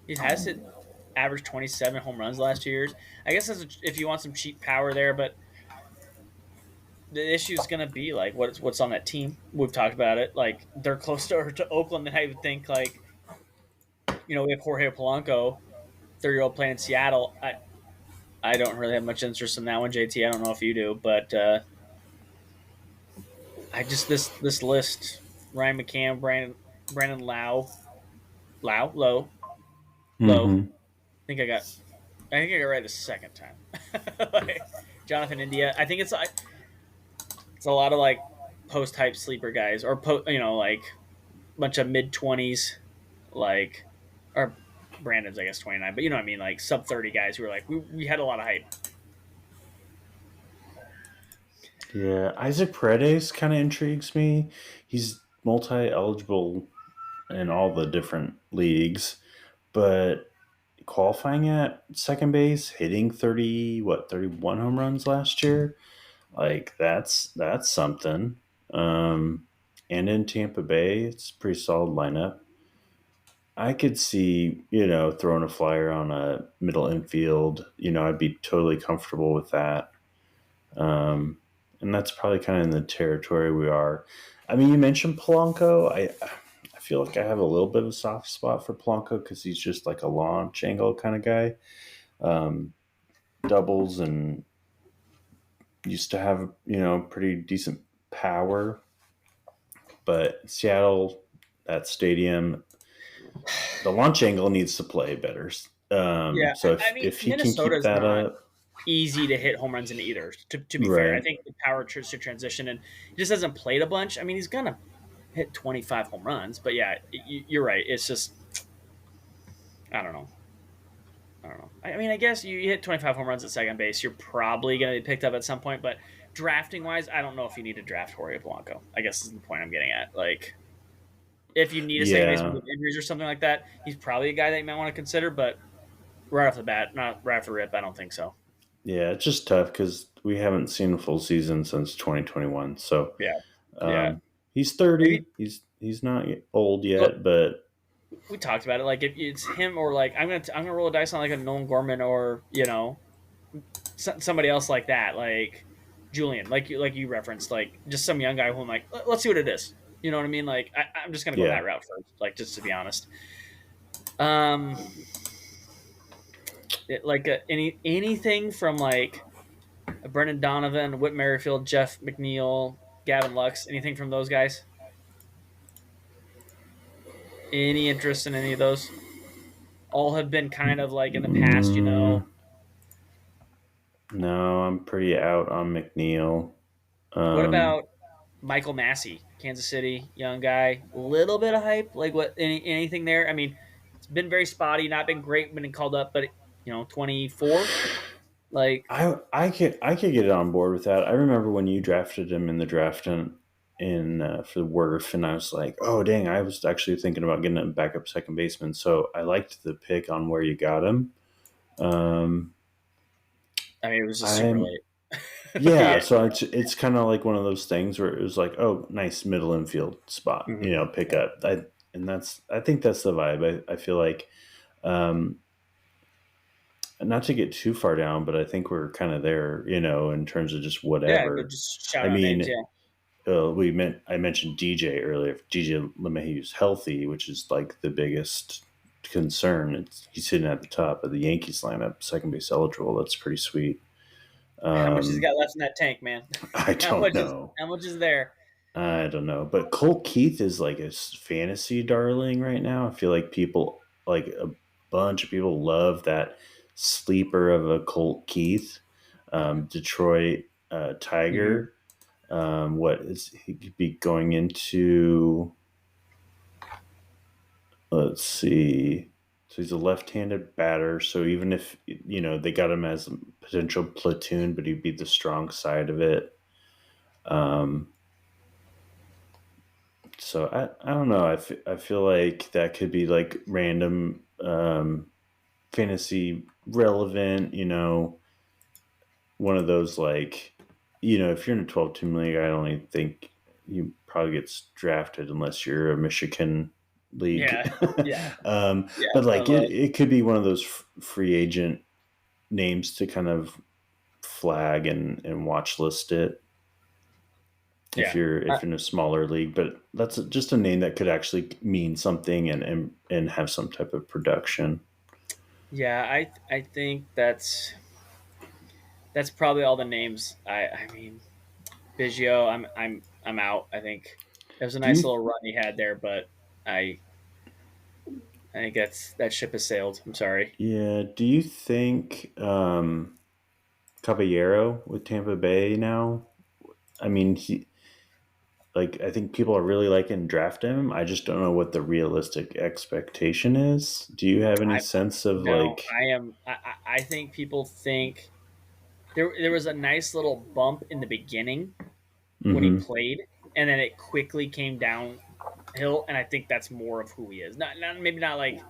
He has hit average 27 home runs the last 2 years. I guess if you want some cheap power there, but the issue is going to be like what's on that team. We've talked about it. Like they're closer to Oakland than I would think. Like we have Jorge Polanco, 30-year-old playing in Seattle. I don't really have much interest in that one, JT. I don't know if you do, but I just this list: Ryan McCann, Brandon Lowe. Mm-hmm. I think I got right the second time. Like, Jonathan India. I think it's a lot of like post hype sleeper guys or like bunch of mid 20s like or Brandon's I guess 29, but you know what I mean, like sub 30 guys who are like we had a lot of hype. Yeah, Isaac Paredes kind of intrigues me. He's multi eligible in all the different leagues, but qualifying at second base, hitting 31 home runs last year, like that's something. Um, and in Tampa Bay, it's a pretty solid lineup. I could see, throwing a flyer on a middle infield. I'd be totally comfortable with that. Um, and that's probably kind of in the territory we are. I mean, you mentioned Polanco. I feel like I have a little bit of a soft spot for Polanco because he's just like a launch angle kind of guy. Um, Doubles and used to have, pretty decent power. But Seattle, that stadium, the launch angle needs to play better. Yeah, So I if, mean if he can keep Minnesota's that not up, easy to hit home runs in either. To be fair, I right? think the power to transition, and he just hasn't played a bunch. I mean, he's gonna hit 25 home runs, but yeah, you're right. It's just I don't know. I don't know. I mean, I guess you hit 25 home runs at second base, you're probably going to be picked up at some point. But drafting wise, I don't know if you need to draft Jorge Polanco. I guess is the point I'm getting at. Like, if you need a second baseman Yeah, with injuries or something like that, he's probably a guy that you might want to consider. But right off the bat, not right off the rip, I don't think so. yeah, it's just tough because we haven't seen a full season since 2021. So Yeah, yeah. um, he's Maybe 30. He's not old look. yet, but We talked about it. Like, if it's him or like I'm gonna roll a dice on like a Nolan Gorman or somebody else like that, like Julian, like you referenced, like just some young guy who I'm like, let's see what it is. You know what I mean? Like I'm just gonna go yeah. that route first, like just to be honest. Um, anything from like Brendan Donovan, Whit Merrifield, Jeff McNeil, Gavin Lux, anything from those guys? Any interest in any of those? All have been kind of like in the past, Mm, no, I'm pretty out on McNeil. What Um, about Michael Massey, Kansas City, young guy, little bit of hype. Like anything there? I mean, it's been very spotty, not been great when called up, but 24. Like, I could get on board with that. I remember when you drafted him in the draft in for the Werf, and I was like, oh dang, I was actually thinking about getting a backup second baseman. So I liked the pick on where you got him. Um, I mean, it was just super I'm late. Yeah, Yeah. so it's kind of like one of those things where it was like, oh, nice middle infield spot, Hmm. pick up. I think that's the vibe. I feel like, um, not to get too far down, but I think we're kind of there, in terms of just Yeah, go whatever. just shout I out names. mean, Yeah. I mentioned DJ earlier. If DJ LeMahieu's healthy, which is like the biggest concern. He's sitting at the top of the Yankees lineup, second base eligible. That's pretty sweet. How much has he Um, got left in that tank, man? I how don't much is know. how much is there? I don't know, but Colt Keith is like a fantasy darling right now. I feel like like a bunch of people love that sleeper of a Colt Keith, Detroit Hmm. Tiger. What is he could be going into? Let's see. So he's a left-handed batter. So even if they got him as a potential platoon, but he'd be the strong side of it. Um, So I don't know. I feel like that could be like random fantasy relevant. One of those like if you're in a 12 team league, I don't even think you probably gets drafted unless you're a Michigan league. Yeah, yeah, yeah. But like it, Unless, it could be one of those free agent names to kind of flag and watch list it if yeah. you're in a smaller league, but that's just a name that could actually mean something and have some type of production. Yeah, I think that's probably all the names. I mean, Biggio, I'm out. I think it was a Do nice you? little run he had there, but I I think that ship has sailed. I'm sorry. Yeah. Do you think Caballero with Tampa Bay now? I mean, I think people are really liking drafting him. I just don't know what the realistic expectation is. Do you have any I sense of no, like? I am. I think people think there was a nice little bump in the beginning when he Mm-hmm. played, and then it quickly came downhill. And I think that's more of who he is. Not maybe not like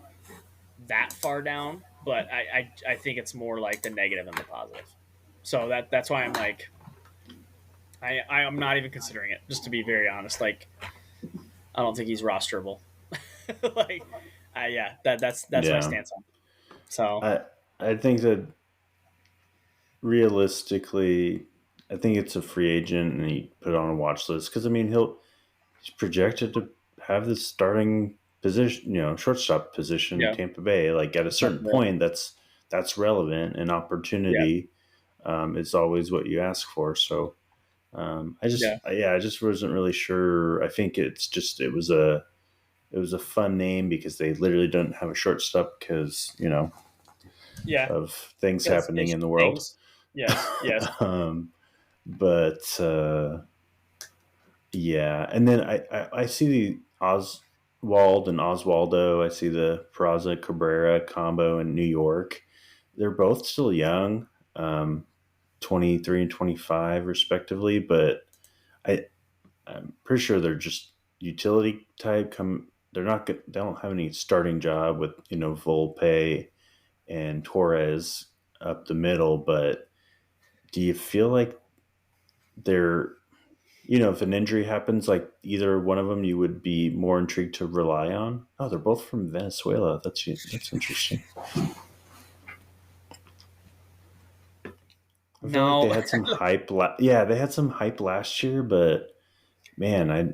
that far down, but I think it's more like the negative and the positive. So that's why I'm like I am not even considering it, just to be very honest. Like I don't think he's rosterable. like, yeah, that's my Yeah. stance on it. So I I think that realistically, I think it's a free agent and he put it on a watch list because I mean he's projected to have this starting position, shortstop position in yeah, Tampa Bay. Like at a that's certain real. point, that's relevant and Yeah, opportunity is always what you ask for. So yeah, I just wasn't really sure. I think it was a fun name because they literally don't have a shortstop because yeah. of things Because happening it's in the world. things. Yes, yes. um, but yeah, and then I see the Oswald and Oswaldo. I see the Peraza Cabrera combo in New York. They're both still young, 23 and 25 respectively, but I I'm pretty sure they're just utility type. They're not good. They don't have any starting job with Volpe and Torres up the middle. But do you feel like they're if an injury happens, like either one of them, you would be more intrigued to rely on? Oh, they're both from Venezuela. That's interesting. I feel like they No, had some hype. Yeah, they had some hype last year, but man, I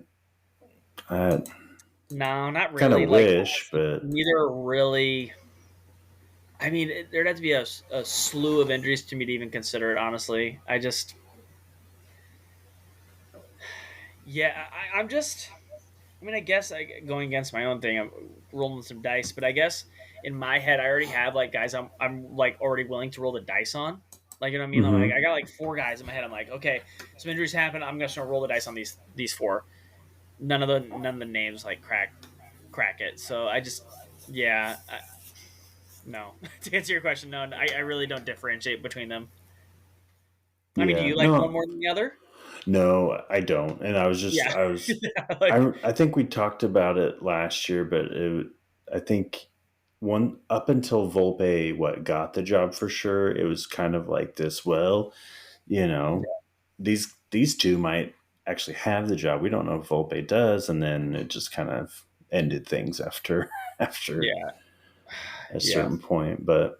no, not kind of really. Like, wish, honestly, but neither are really. I mean, there'd have to be a slew of injuries to me to even consider it. Honestly, yeah, I'm just. I mean, I guess going against my own thing, I'm rolling some dice. But I guess in my head, I already have like guys I'm like already willing to roll the dice on. Like, you know what I mean? I'm like, mm-hmm. I got like four guys in my head. I'm like, okay, some injuries happen. I'm just gonna roll the dice on these four. None of the names like crack it. So I just yeah. No, to answer your question, no, I really don't differentiate between them. I mean, do Yeah, you like one no, more than the other? no, I don't. And Yeah, like I think we talked about it last year, but I think one up until Volpe what got the job for sure, it was kind of like this. Well, you know, these two might actually have the job. We don't know if Volpe does, and then it just kind of ended things after after yeah, a yeah, certain point. But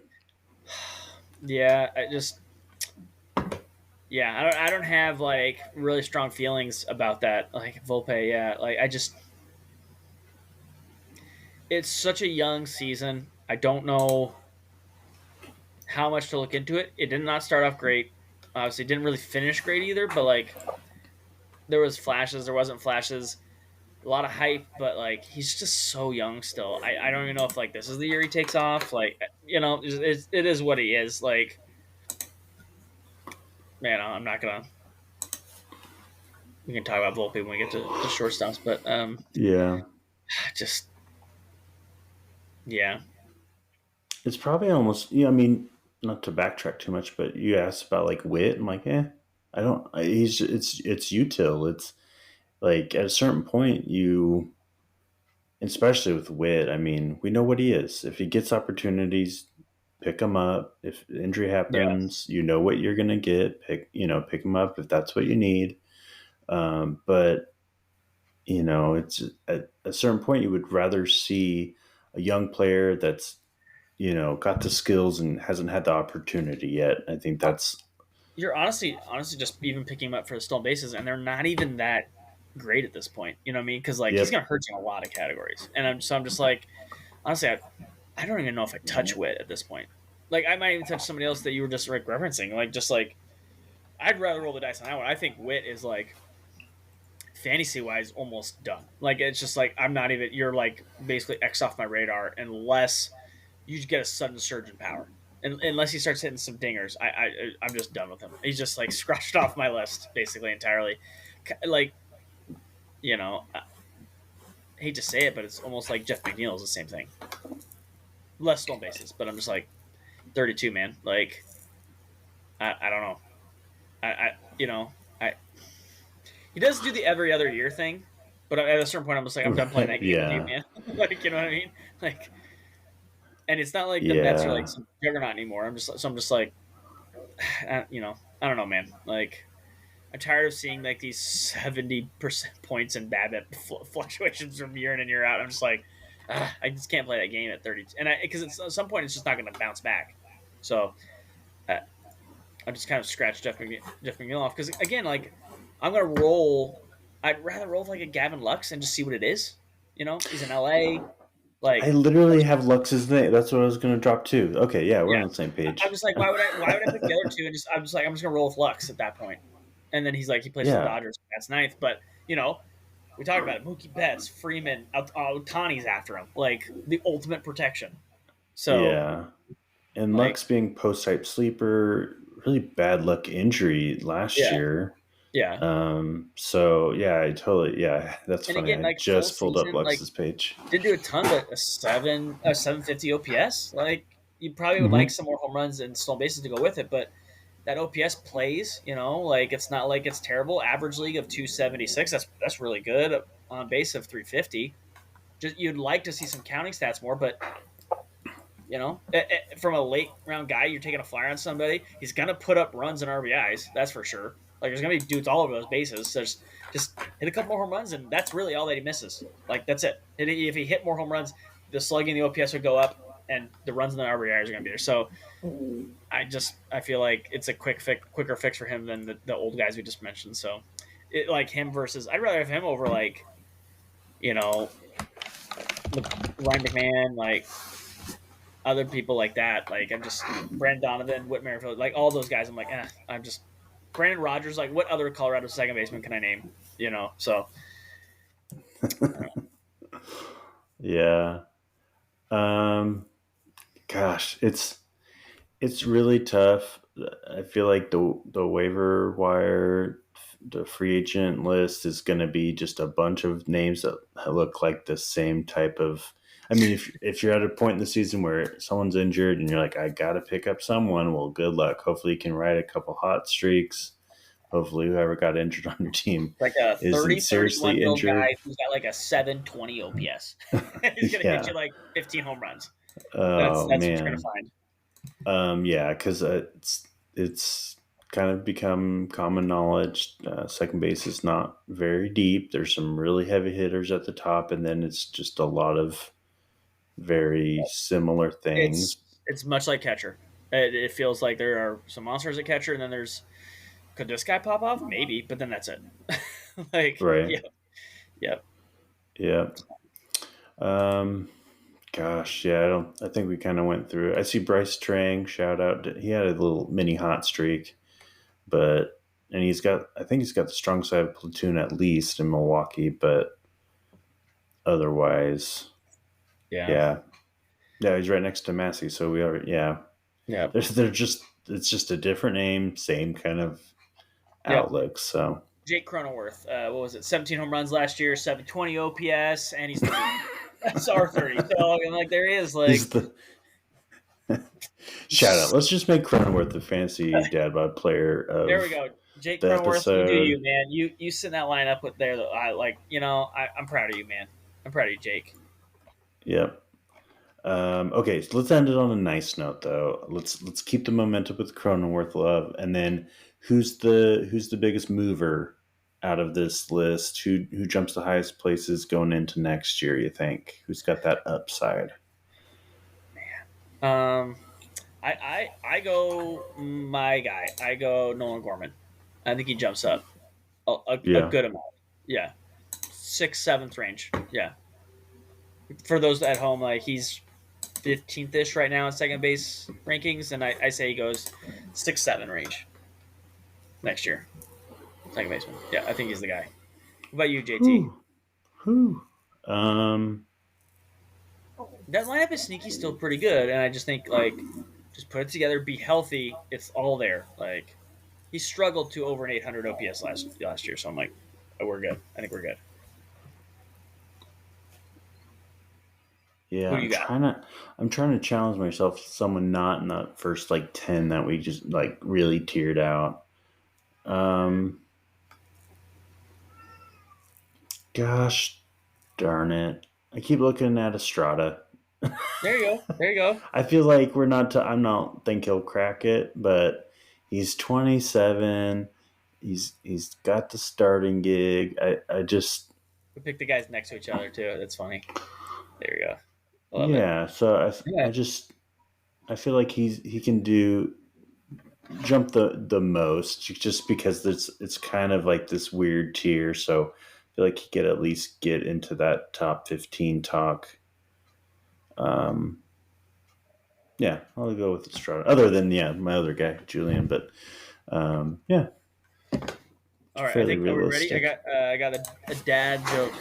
yeah. I just yeah, I don't have like really strong feelings about that. Like Volpe, yeah, like I just it's such a young season. I don't know how much to look into it. It did not start off great. Obviously, didn't really finish great either. But like there was flashes, there wasn't flashes. A lot of hype, but like he's just so young still. I don't even know if like this is the year he takes off. Like it is what he is. Like man, I'm not gonna. We can talk about Volpe when we get to shortstops, but yeah, just yeah, it's probably almost. Yeah, I mean, not to backtrack too much, but you asked about like wit. I'm like, I don't. He's it's util. It's like at a certain point you especially with Wit, I mean, we know what he is. If he gets opportunities, pick him up. If injury yeah. happens, you know what you're gonna get. Pick him up if that's what you need. But it's at a certain point you would rather see a young player that's got the skills and hasn't had the opportunity yet. I think that's You're honestly just even picking him up for the stolen bases, and they're not even that great at this point. You know what I mean? Because like he's yep. gonna hurt you in a lot of categories, and I'm just like honestly, I don't even know if I touch Wit at this point. Like I might even touch somebody else that you were just like referencing. Like just like I'd rather roll the dice on that one. I think Wit is like fantasy wise almost done. Like it's just like I'm not even. You're like basically X off my radar unless you get a sudden surge in power. And unless he starts hitting some dingers, I'm just done with him. He's just like scratched off my list basically entirely. Like I hate to say it, but it's almost like Jeff McNeil is the same thing. Less stolen bases, but I'm just like 32, man. Like I don't know. I I he does do the every other year thing, but at a certain point, I'm just like I'm done playing that game with you, Yeah, man. Like you know what I mean? Like, and it's not like the Mets are like yeah. some juggernaut anymore. I'm just like, I don't know, man. Like I'm tired of seeing like these 70% points in BABIP fluctuations from year in and year out. I'm just like, I just can't play that game at 30, and because at some point it's just not going to bounce back. So uh, I just kind of scratched Jeff McNeil off because again, like I'm going to roll. I'd rather roll with like a Gavin Lux and just see what it is. He's in LA. I Like literally have Lux's name. That's what I was going to drop too. Okay, yeah, we're yeah, on the same I'm page. just like, why would I pick the other two? And I'm just gonna roll with Lux at that point. And then he's like, he plays for the Yeah, Dodgers. That's ninth, but we talked about it. Mookie Betts, Freeman, Otani's after him, like the ultimate protection. So yeah. And like, Lux being post type sleeper, really bad luck injury last yeah, year. yeah. So yeah, I totally yeah. That's And funny. again, I like full just pulled up season, like Lux's page. didn't do a ton, but a 750 OPS. Like you probably would like Hmm. some more home runs and stolen bases to go with it, but that OPS plays, like it's not like it's terrible. Average league of 276. That's really good on base of 350. Just you'd like to see some counting stats more, but from a late round guy, you're taking a flyer on somebody. He's gonna put up runs and RBIs. That's for sure. Like there's gonna be dudes all over those bases. So just hit a couple more home runs, and that's really all that he misses. Like that's it. If he hit more home runs, the slugging, the OPS would go up, and the runs and the RBIs are gonna be there. So I feel like it's a quicker fix for him than the old guys we just mentioned. So, like him versus, I'd rather have him over like you know Ryan McMahon, like other people like that. Like I'm just Brandon Donovan, Whit Merrifield, like all those guys. I'm like, I'm just Brandon Rogers. Like what other Colorado second baseman can I name? So Yeah. Um. Gosh, it's really tough. I feel like the waiver wire, the free agent list is going to be just a bunch of names that look like the same type of. I mean, if you're at a point in the season where someone's injured and you're like, I got to pick up someone, well, good luck. Hopefully, you can ride a couple hot streaks. Hopefully, whoever got injured on your team like a isn't 31 seriously year old guy injured. who's got like a 720 OPS. He's gonna hit you Yeah. like 15 home runs. Oh That's what you're gonna man. find. Yeah, because it's kind of become common knowledge. Second base is not very deep. There's some really heavy hitters at the top, and then it's just a lot of very similar things. It's much like catcher. It feels like there are some monsters at catcher, and then could this guy pop off? Maybe, but then that's it. Like, Right. yeah, yeah, Yeah. Um, Gosh, yeah. I think we kind of went through. I see Bryce Trang. Shout out. He had a little mini hot streak, but and he's got. I think he's got the strong side of platoon at least in Milwaukee, but otherwise, yeah, yeah. Yeah, he's right next to Massey, so we are. Yeah, yeah, they're just it's just a different name, same kind of yep. outlook. So Jake Cronenworth, what was it? 17 home runs last year, 720 OPS, and he's 30. That's our 30. So I'm like, there he is. he's Like, the shout out. Let's just make Cronenworth the fancy dad bod player there we of go. Jake the Cronenworth, you do you, episode. man. You sit in that lineup with there. I like, I'm proud of you, man. I'm proud of you, Jake. Yep. Okay, so let's end it on a nice note, though. Let's keep the momentum with Cronenworth love, and then who's the biggest mover out of this list? Who jumps the highest places going into next year? You think who's got that upside? Um, I go my guy. I go Nolan Gorman. I think he jumps up a Yeah. good amount. Yeah, sixth, seventh range. Yeah, for those at home, like he's 15th ish right now in second base rankings, and I say he goes 6-7 range next year. Second baseman. Yeah, I think he's the guy. What about you, JT? Whew. Whew. Um. That lineup is sneaky, still pretty good, and I just think like just put it together, be healthy. It's all there. Like he struggled to over an 800 OPS last year, so I'm like, oh, we're good. I think we're good. Yeah, Who do you got? I'm trying to challenge myself to someone not in the first like 10 that we just like really teared out. Um Gosh darn it. I keep looking at Estrada. There you go. There you go. I feel like I'm not think he'll crack it, but he's 27. he's got the starting gig. I just We picked the guys next to each other too. That's funny. There you go. I love it. yeah. So Yeah. I feel like he can do jump the most just because it's kind of like this weird tier. So I feel like he could at least get into that top 15 talk. Um, yeah, I'll go with Estrada. Other than my other guy Julian, but yeah, All right. I fairly think are we ready? realistic. I got a dad joke.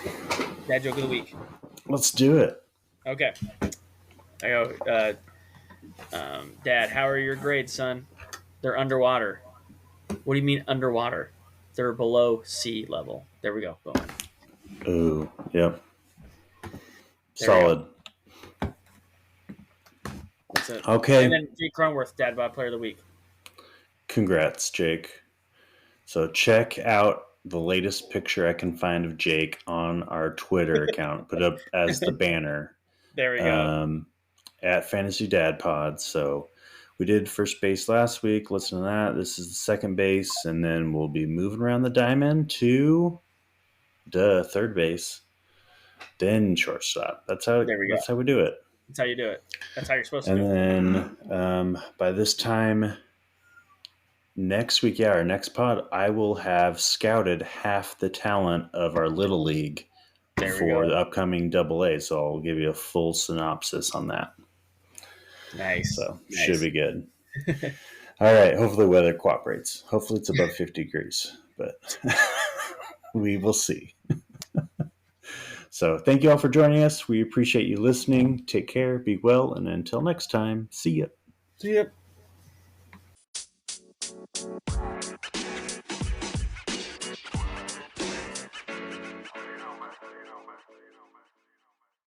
Dad joke of the week. Let's do it. Okay. I go. Dad, how are your grades, son? They're underwater. What do you mean underwater? They're below sea level. There we go. Boom. Ooh, yep, There we go. solid. That's it. And Okay, then Jake Cronworth, Dad Bod Player of the Week. congrats, Jake. So check out the latest picture I can find of Jake on our Twitter account. Put up as the banner There we go. um, at Fantasy Dad Pod. So we did first base last week. Listen to that. This is the second base, and then we'll be moving around the diamond to third base, then shortstop. There we go. That's how we do it. That's how you do it. That's how you're supposed to And do it. then by this time next week, our next pod, I will have scouted half the talent of our little league There we for go. the upcoming Double A. So I'll give you a full synopsis on that. Nice. So should Nice. be good. All right. Hopefully the weather cooperates. Hopefully it's above 50 degrees, but we will see. So thank you all for joining us. We appreciate you listening. Take care, be well, and until next time, see ya. See ya.